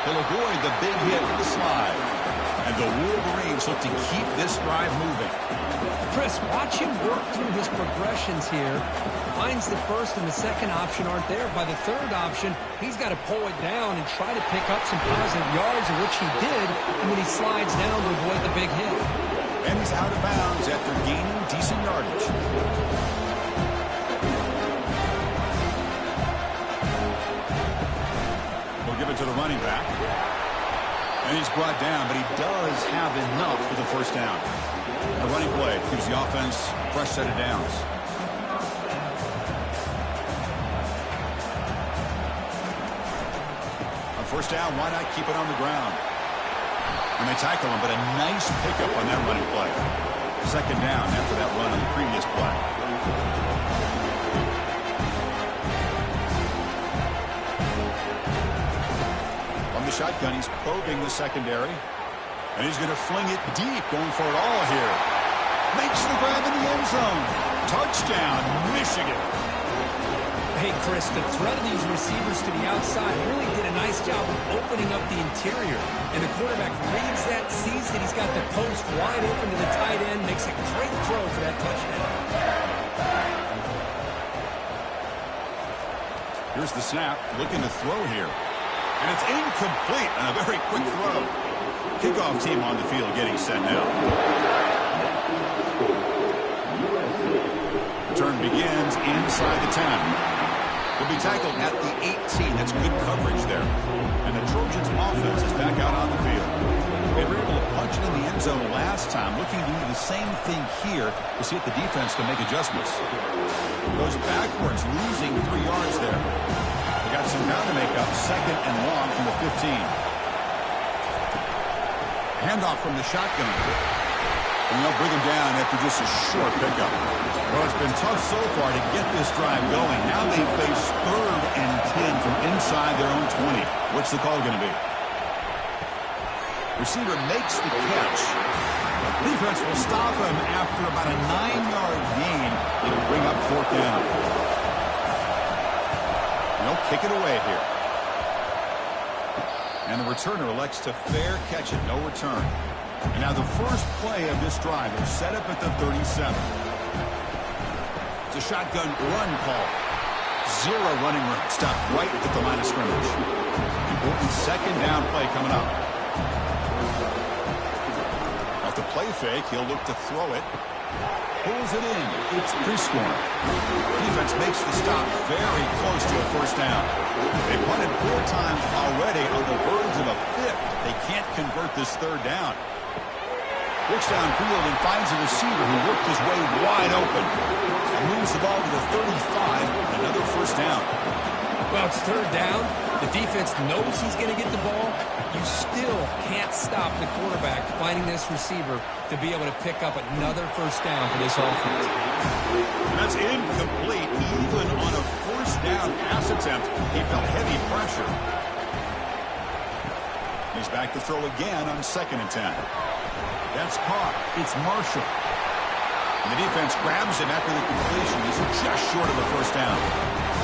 He'll avoid the big hit with the slide. And the Wolverines look to keep this drive moving. Chris, watch him work through his progressions here. Finds the first and the second option aren't there. By the third option, he's got to pull it down and try to pick up some positive yards, which he did, and then he slides down to avoid the big hit. And he's out of bounds after gaining decent yardage. We'll give it to the running back. And he's brought down, but he does have enough for the first down. A running play gives the offense a fresh set of downs. On first down, why not keep it on the ground? And they tackle him, but a nice pickup on that running play. Second down after that run on the previous play. Shotgun, he's probing the secondary, and he's going to fling it deep, going for it all here. Makes the grab in the end zone. Touchdown, Michigan. Hey, Chris, the threat of these receivers to the outside really did a nice job of opening up the interior, and the quarterback reads that, sees that he's got the post wide open to the tight end, makes a great throw for that touchdown. Here's the snap, looking to throw here. And it's incomplete on a very quick throw. Kickoff team on the field getting set now. begins inside the 10. He'll be tackled at the 18. That's good coverage there. And the Trojans' offense is back out on the field. They were able to punch it in the end zone last time, looking to do the same thing here to see if the defense can make adjustments. Goes backwards, losing 3 yards there. They got some ground to make up, 2nd and long from the 15. Handoff from the shotgun. And they'll bring him down after just a short pickup. Well, it's been tough so far to get this drive going. Now they face 3rd and 10 from inside their own 20. What's the call going to be? Receiver makes the catch. Defense will stop him after about a 9-yard gain. It'll bring up 4th down. They'll kick it away here. And the returner elects to fair catch it. No return. And now the first play of this drive is set up at the 37. It's a shotgun run call. 0 running room. Stopped right at the line of scrimmage. Important 2nd down play coming up. Off the play fake, he'll look to throw it. Pulls it in. It's Prieskorn. Defense makes the stop very close to a 1st down. They punted 4 times already on the verge of a 5th. They can't convert this 3rd down. Looks downfield and finds a receiver who worked his way wide open. And moves the ball to the 35. Another 1st down. Well, it's 3rd down. The defense knows he's going to get the ball. You still can't stop the quarterback finding this receiver to be able to pick up another 1st down for this offense. That's incomplete. Even on a 1st down pass attempt, he felt heavy pressure. He's back to throw again on 2nd and 10. That's caught. It's Marshall. And the defense grabs him after the completion. He's just short of a 1st down.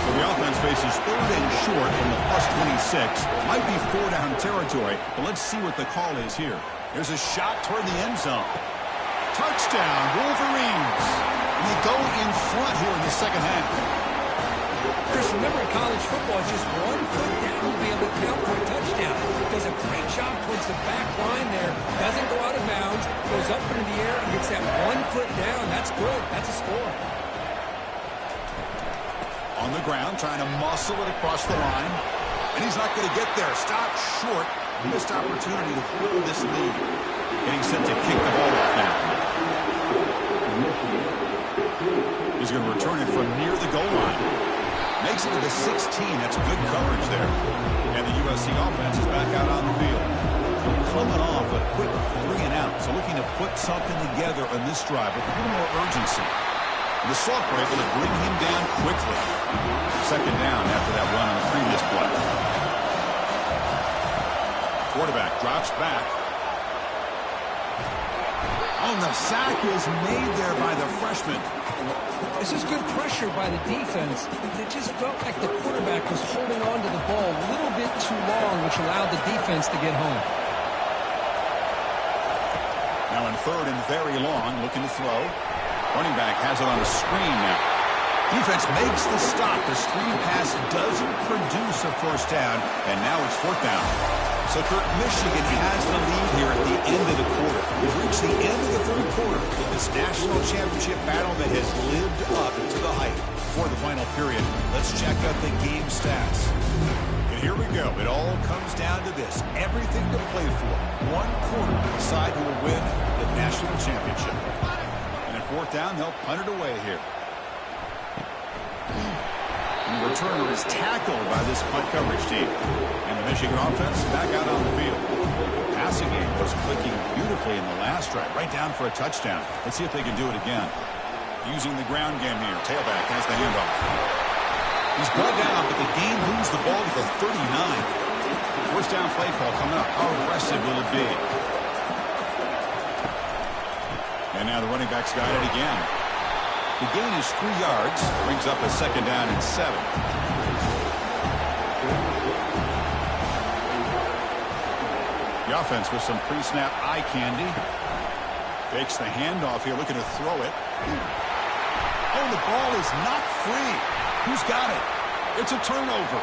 So the offense faces 3rd and short from the +26. Might be 4-down territory, but let's see what the call is here. There's a shot toward the end zone. Touchdown, Wolverines. And they go in front here in the 2nd half. Chris, remember in college football, just 1 foot down will be able to count for a touchdown. Does a great job towards the back line there. Doesn't go out of bounds. Goes up into the air and gets that 1 foot down. That's good. That's a score. On the ground, trying to muscle it across the line. And he's not going to get there. Stopped short. Missed opportunity to build this lead. Getting set to kick the ball off now. He's going to return it from near the goal line. Makes it to the 16. That's good coverage there. And the USC offense is back out on the field. Coming off a quick 3 and out. So looking to put something together on this drive with a little more urgency. The Salk were able to bring him down quickly. 2nd down after that run on the previous play. Quarterback drops back. Oh, the sack is made there by the freshman. This is good pressure by the defense. It just felt like the quarterback was holding on to the ball a little bit too long, which allowed the defense to get home. Now in 3rd and very long, looking to throw. Running back has it on a screen now. Defense makes the stop. The screen pass doesn't produce a 1st down, and now it's 4th down. So, Kurt, Michigan has the lead here at the end of the quarter. We've reached the end of the 3rd quarter with this national championship battle that has lived up to the hype. For the final period, let's check out the game stats. And here we go. It all comes down to this. Everything to play for. 1 quarter to decide who will win the national championship. And at 4th down, they'll punt it away here. And the returner is tackled by this punt coverage team. And the Michigan offense back out on the field. The passing game was clicking beautifully in the last drive, right down for a touchdown. Let's see if they can do it again. Using the ground game here. Tailback has the handoff. He's brought down, but the game moves the ball to the 39. 1st down play call coming up. How aggressive will it be? And now the running back's got it again. The gain is 3 yards. Brings up a 2nd down and 7. The offense with some pre-snap eye candy. Fakes the handoff here, looking to throw it. Oh, the ball is not free. Who's got it? It's a turnover.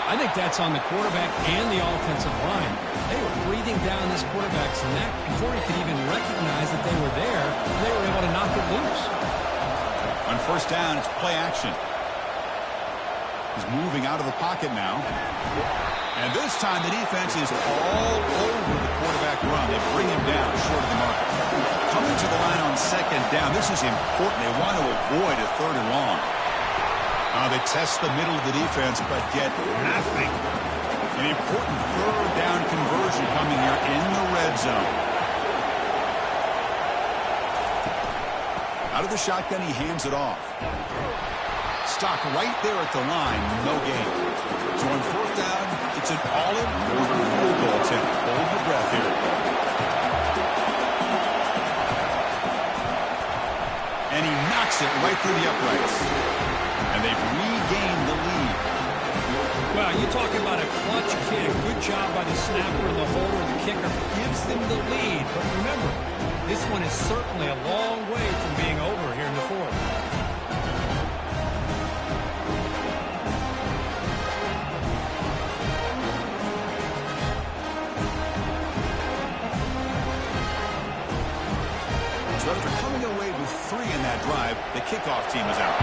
I think that's on the quarterback and the offensive line. They were breathing down this quarterback's neck before he could even recognize that they were there. They were able to knock it loose. On first down, it's play action. He's moving out of the pocket now. And this time the defense is all over the quarterback run. They bring him down short of the mark. Coming to the line on second down. This is important. They want to avoid a third and long. They test the middle of the defense, but get nothing. An important third down conversion coming here in the red zone. Out of the shotgun, he hands it off. Stopped right there at the line, no gain. So on fourth down, it's an all-important field goal attempt. Hold your breath here. And he knocks it right through the uprights. And they've regained the lead. Well, you're talking about a clutch kick. Good job by the snapper and the holder. The kicker gives them the lead. But remember, this one is certainly a long way from being over here in the fourth. So after coming away with 3 in that drive, the kickoff team is out.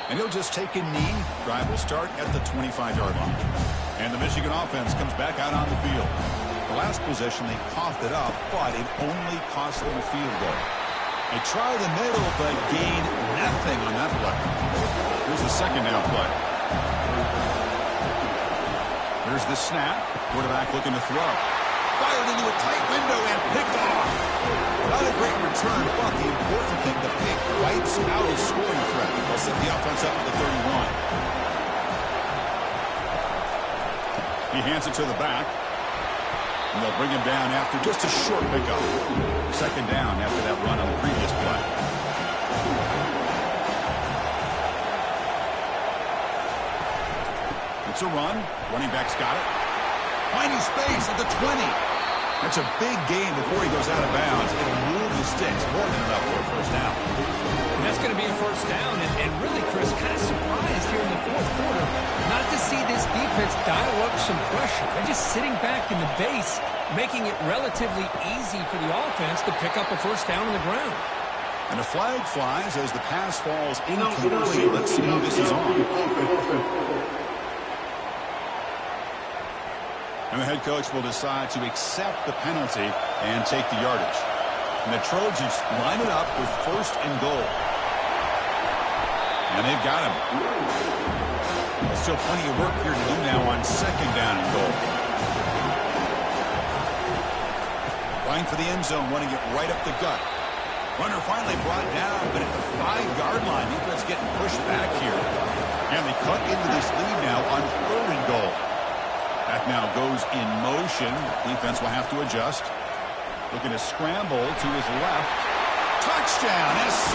And he'll just take a knee. Drive will start at the 25-yard line. And the Michigan offense comes back out on the field. The last possession, they coughed it up, but it only cost them a field goal. They try the middle, but gain nothing on that play. Here's the second down play. Here's the snap. Quarterback looking to throw. Fired into a tight window and picked off. Not a great return, but the important thing, the pick wipes out his scoring threat. They'll set the offense up at the 31. He hands it to the back. And they'll bring him down after just a short pickup. Second down after that run on the previous play. It's a run. Running back's got it. Finding space at the 20. That's a big gain before he goes out of bounds. It'll move the sticks. More than enough for a first down. And that's going to be a first down. And really, Chris, kind of surprised here in the fourth quarter not to see this defense dial up some pressure. They're just sitting back in the base, making it relatively easy for the offense to pick up a first down on the ground. And a flag flies as the pass falls incomplete. Let's see who this is on. And the head coach will decide to accept the penalty and take the yardage. And the Trojans line it up with first and goal. And they've got him. There's still plenty of work here to do now on second down and goal. Going for the end zone, wanting it right up the gut. Runner finally brought down, but at the 5-yard line, defense getting pushed back here. And they cut into this lead now on third and goal. Back now goes in motion. Defense will have to adjust. Looking to scramble to his left. Touchdown, SC.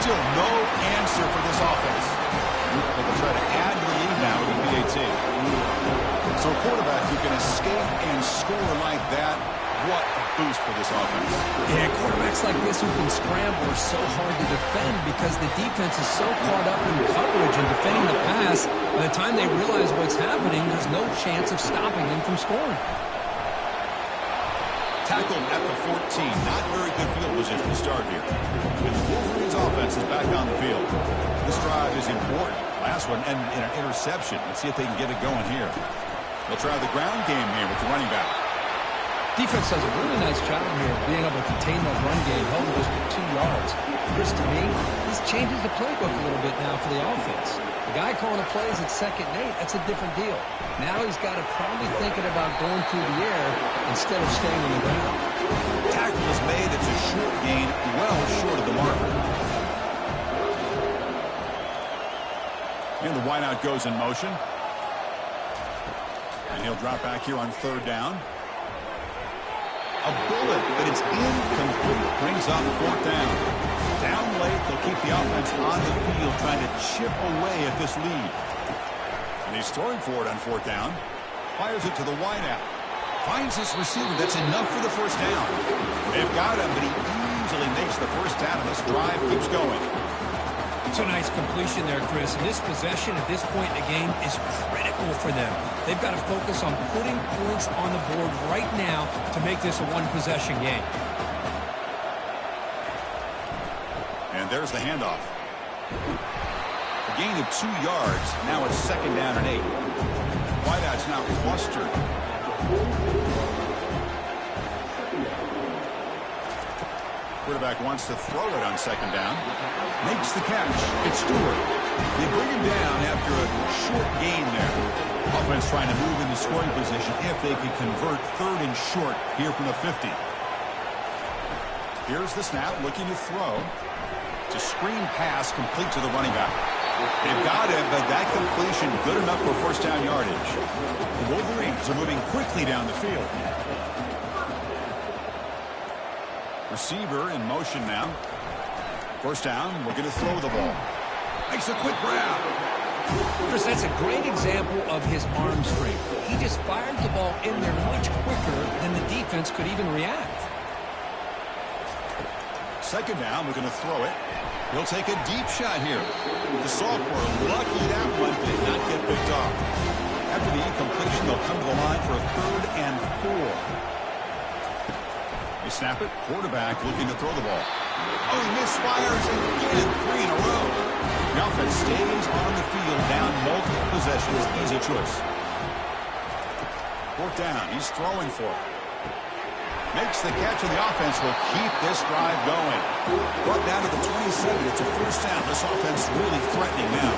Still no answer for this offense. They'll try to add to the lead now with the PAT. So a quarterback who can escape and score like that, what a boost for this offense. Yeah, quarterbacks like this who can scramble are so hard to defend because the defense is so caught up in coverage and defending the pass. By the time they realize what's happening, there's no chance of stopping them from scoring. Tackled at the 14. Not very good field position to start here. And the Wolverines offense is back on the field. This drive is important. Last one ended in an interception. Let's see if they can get it going here. They'll try the ground game here with the running back. Defense does a really nice job here of being able to contain that run game, held just for 2 yards. Chris, to me, this changes the playbook a little bit now for the offense. The guy calling the plays at 2nd and 8, that's a different deal. Now he's got to probably thinking about going through the air instead of staying on the ground. Tackle is made. It's a short gain, well short of the marker. And the wideout goes in motion. And he'll drop back here on third down. A bullet, but it's incomplete. Brings up fourth down. Down late, they'll keep the offense on the field, trying to chip away at this lead. And he's throwing for it on fourth down. Fires it to the wideout. Finds his receiver. That's enough for the first down. They've got him, but he easily makes the first down, and this drive keeps going. That's a nice completion there, Chris. And this possession at this point in the game is critical for them. They've got to focus on putting points on the board right now to make this a one-possession game. And there's the handoff. A gain of 2 yards. Now it's 2nd down and 8. Wideouts now clustered. Quarterback wants to throw it on 2nd down. Makes the catch. It's Stewart. They bring him down after a short gain there. Offense trying to move into scoring position if they can convert 3rd and short here from the 50. Here's the snap, looking to throw. It's a screen pass complete to the running back. They've got him, but that completion good enough for 1st down yardage. The Wolverines are moving quickly down the field. Receiver in motion now. 1st down, looking to throw the ball. Makes a quick grab. Chris, that's a great example of his arm strength. He just fired the ball in there much quicker than the defense could even react. 2nd down, looking to throw it. He'll take a deep shot here. The sophomore, lucky that one did not get picked off. After the incompletion, they'll come to the line for a 3rd and 4. They snap it. Quarterback looking to throw the ball. Oh, he misfires again. 3 in a row. The offense stays on the field, down multiple possessions. Easy choice. 4th down. He's throwing for it. Makes the catch, and the offense will keep this drive going. Brought down to the 27. It's a 1st down. This offense really threatening now.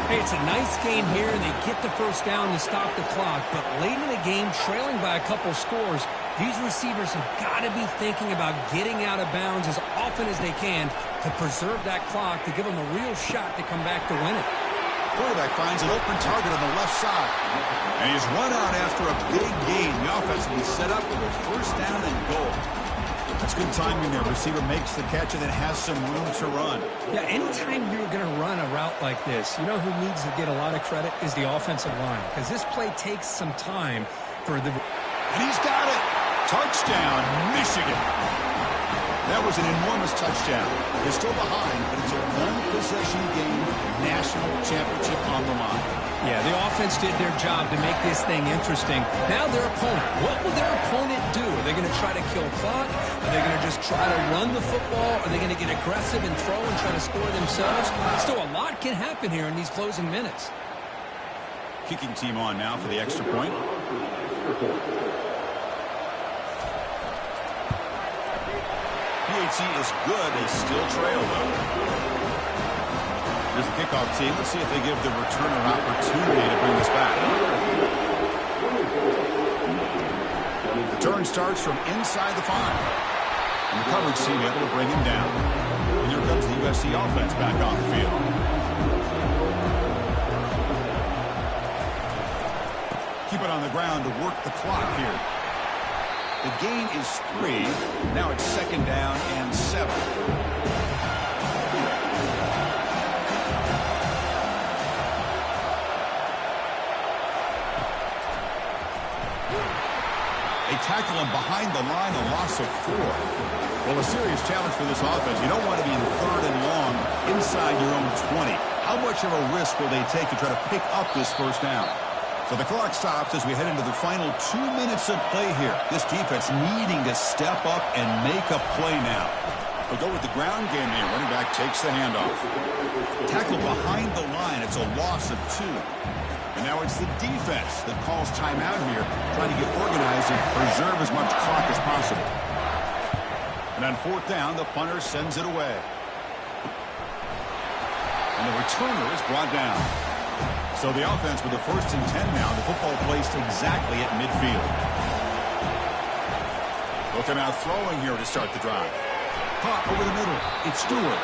Hey, it's a nice game here, and they get the 1st down to stop the clock. But late in the game, trailing by a couple scores, these receivers have got to be thinking about getting out of bounds as often as they can to preserve that clock, to give them a real shot to come back to win it. Quarterback finds an open target on the left side. And he's run out after a big gain. The offense will be set up with a 1st down and goal. That's good timing there. Receiver makes the catch and then has some room to run. Yeah, anytime you're going to run a route like this, you know who needs to get a lot of credit is the offensive line. Because this play takes some time for the... And he's got it. Touchdown, Michigan. That was an enormous touchdown. They're still behind, but it's a one-possession game, national championship on the line. Yeah, the offense did their job to make this thing interesting. Now their opponent. What will their opponent do? Are they going to try to kill clock? Are they going to just try to run the football? Are they going to get aggressive and throw and try to score themselves? Still, a lot can happen here in these closing minutes. Kicking team on now for the extra point. PAT is good. They still trail, though. Here's the kickoff team. Let's see if they give the returner opportunity to bring this back. The turn starts from inside the 5. And the coverage team able to bring him down. And here comes the USC offense back on the field. Keep it on the ground to work the clock here. The gain is 3. Now it's 2nd down and 7. They tackle him behind the line, a loss of 4. Well, a serious challenge for this offense. You don't want to be in 3rd and long inside your own 20. How much of a risk will they take to try to pick up this 1st down? So the clock stops as we head into the final 2 minutes of play here. This defense needing to step up and make a play now. We'll go with the ground game here. Running back takes the handoff. Tackle behind the line. It's a loss of 2. And now it's the defense that calls timeout here, trying to get organized and preserve as much clock as possible. And on 4th down, the punter sends it away. And the returner is brought down. So the offense with the 1st and 10 now. The football placed exactly at midfield. Looking out throwing here to start the drive. Caught over the middle. It's Stewart.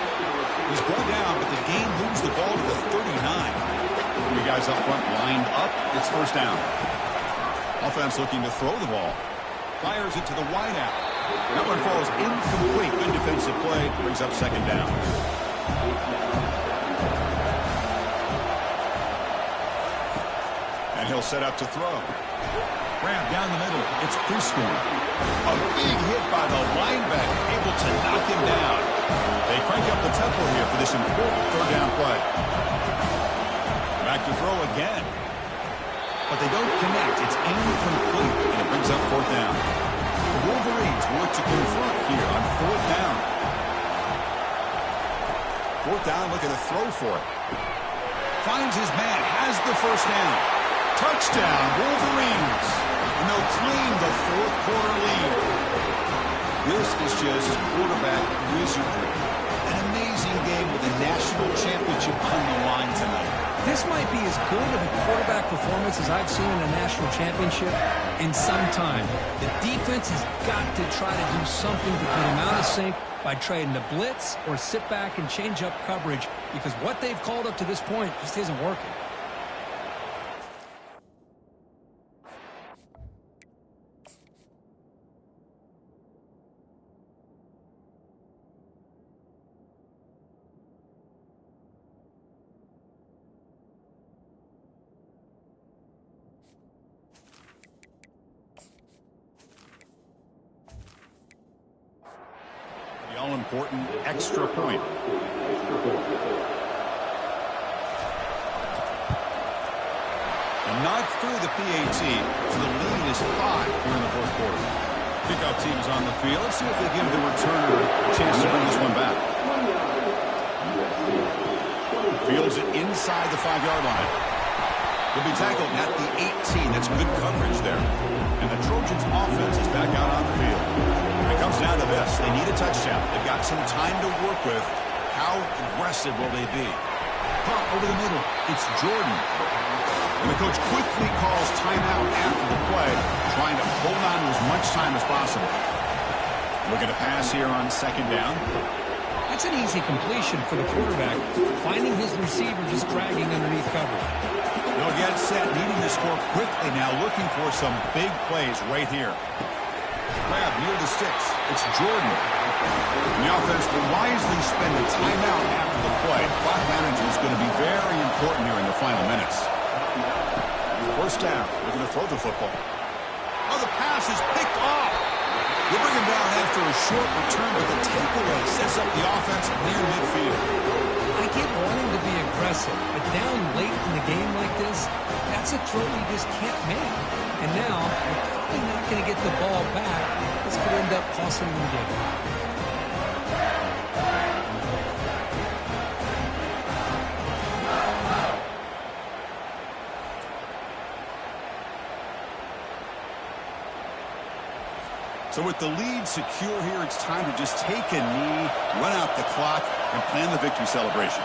He's brought down, but the game moves the ball to the 39. 3 guys up front lined up. It's 1st down. Offense looking to throw the ball. Fires it to the wideout. That one falls incomplete. Good defensive play. Brings up 2nd down. And he'll set up to throw. Grab down the middle. It's Prescorn. A big hit by the linebacker, able to knock him down. They crank up the tempo here for this important third down play. Back to throw again. But they don't connect. It's incomplete, and it brings up fourth down. The Wolverines want to confront here on fourth down. Fourth down, looking to throw for it. Finds his man, has the first down. Touchdown, Wolverines. And they'll claim the fourth quarter lead. This is just quarterback wizardry. An amazing game with a national championship on the line tonight. This might be as good of a quarterback performance as I've seen in a national championship in some time. The defense has got to try to do something to put him out of sync by trying to blitz or sit back and change up coverage, because what they've called up to this point just isn't working. The all-important extra point. And knocked through the PAT, so the lead is 5 here in the fourth quarter. Kickoff team is on the field. Let's see if they give the returner a chance to bring this one back. Fields it inside the 5-yard line. He'll be tackled at the 18. That's good coverage there. And the Trojans' offense is back out on the field. It comes down to this. They need a touchdown. They've got some time to work with. How aggressive will they be? Pump over the middle. It's Jordan. And the coach quickly calls timeout after the play, trying to hold on to as much time as possible. Looking to pass here on second down. That's an easy completion for the quarterback, finding his receiver just dragging underneath coverage. No, get set, needing to score quickly now, looking for some big plays right here. Grab near the sticks. It's Jordan. And the offense will wisely spend a timeout after the play. Clock management is going to be very important here in the final minutes. First down. They're going to throw the football. Oh, the pass is picked off. They bring him down after a short return, but the takeaway sets up the offense near midfield. I get wanting to be aggressive, but down late in the game like this, that's a throw you just can't make. And now, you're probably not going to get the ball back. This could end up costing them the game. So with the lead secure here, it's time to just take a knee, run out the clock, and plan the victory celebration.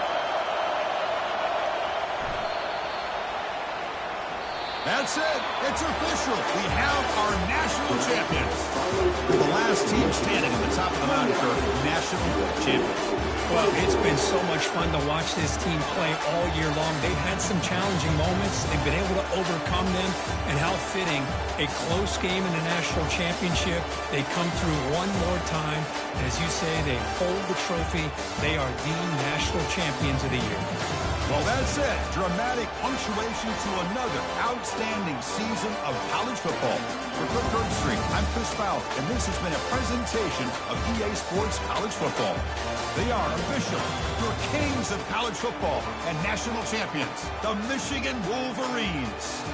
That's it. It's official. We have our national champions. The last team standing at the top of the mountain for national champions. Well, it's been so much fun to watch this team play all year long. They've had some challenging moments. They've been able to overcome them. And how fitting, a close game in the national championship. They come through one more time. And as you say, they hold the trophy. They are the national champions of the year. Well, that's it. Dramatic punctuation to another outstanding season of college football. For Cliff Herbstreit, I'm Chris Fowler, and this has been a presentation of EA Sports College Football. They are official, your kings of college football and national champions, the Michigan Wolverines.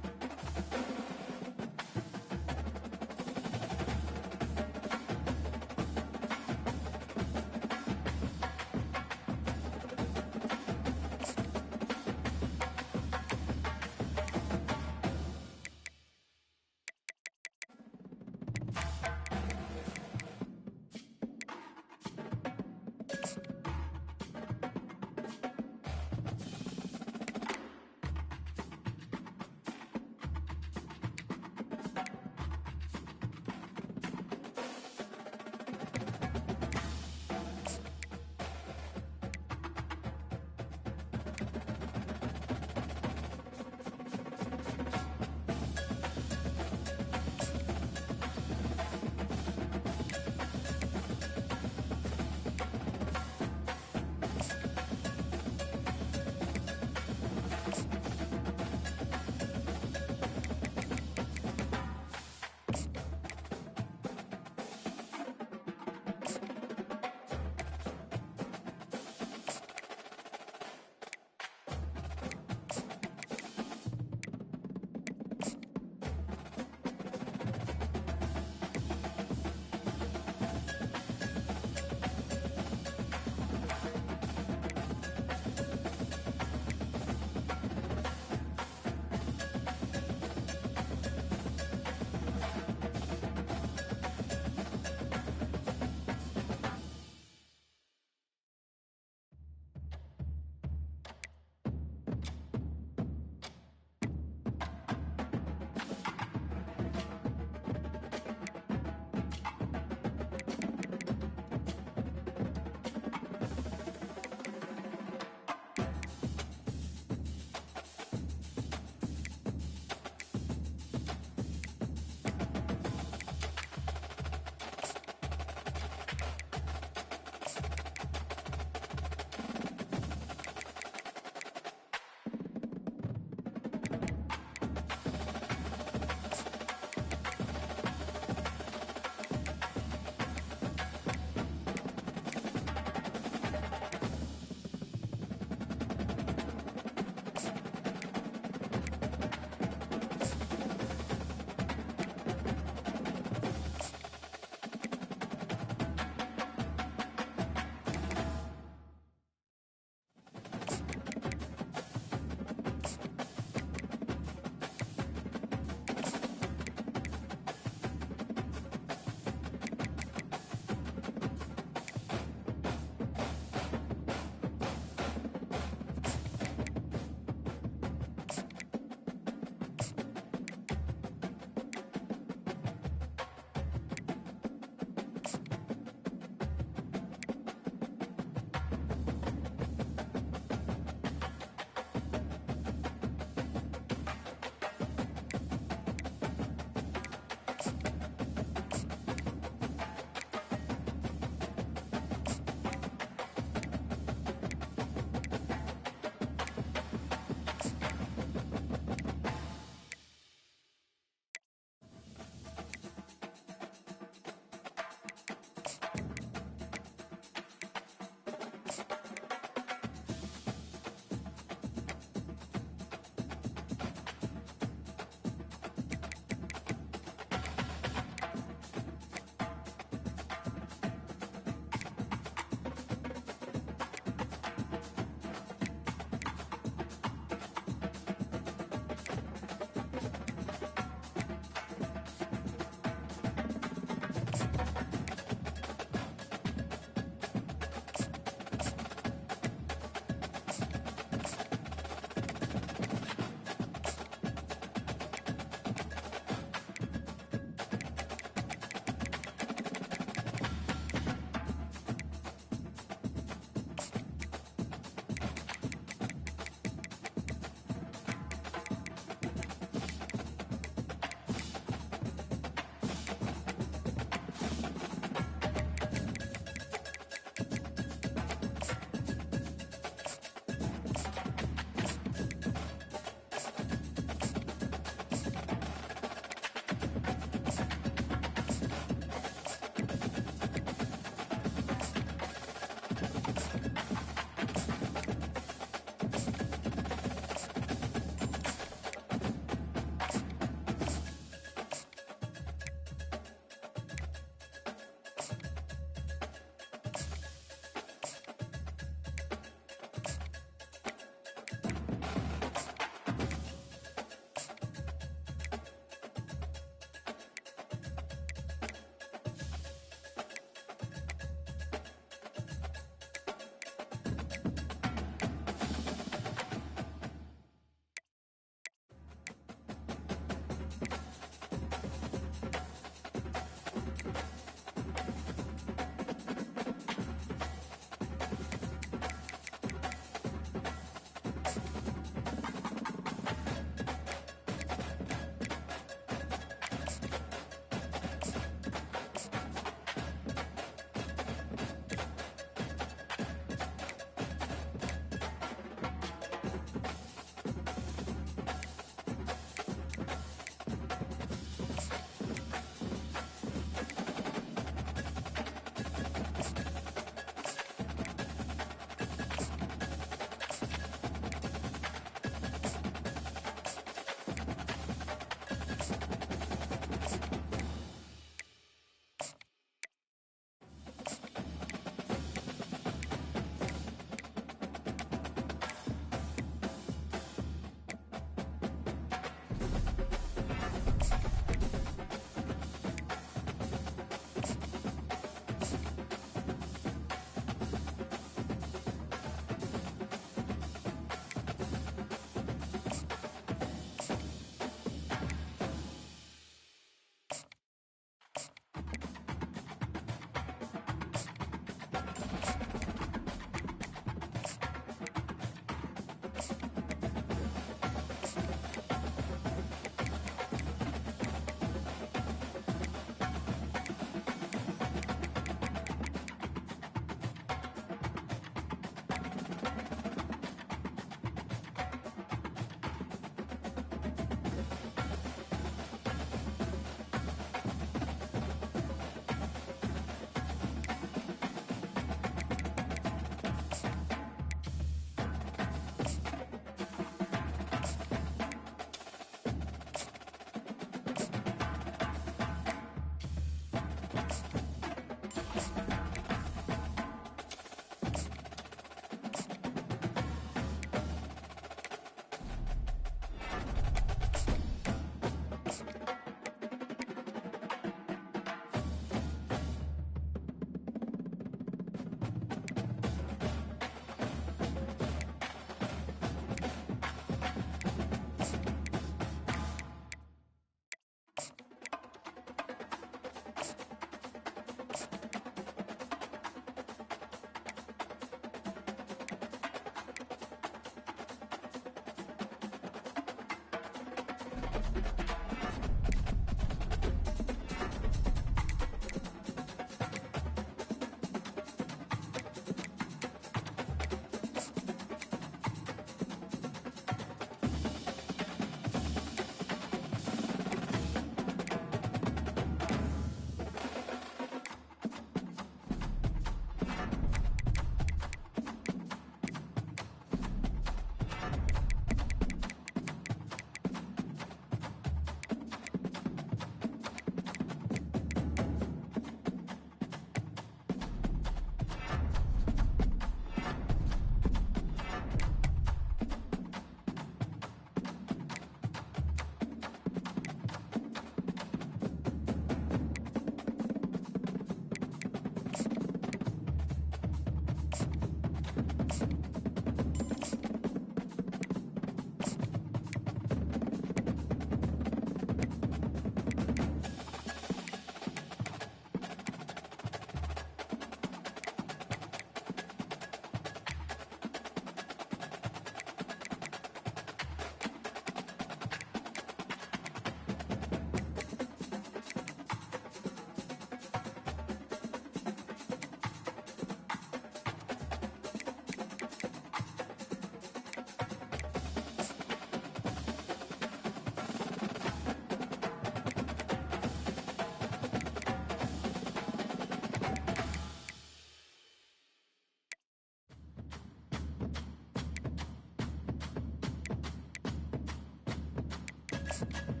Defense.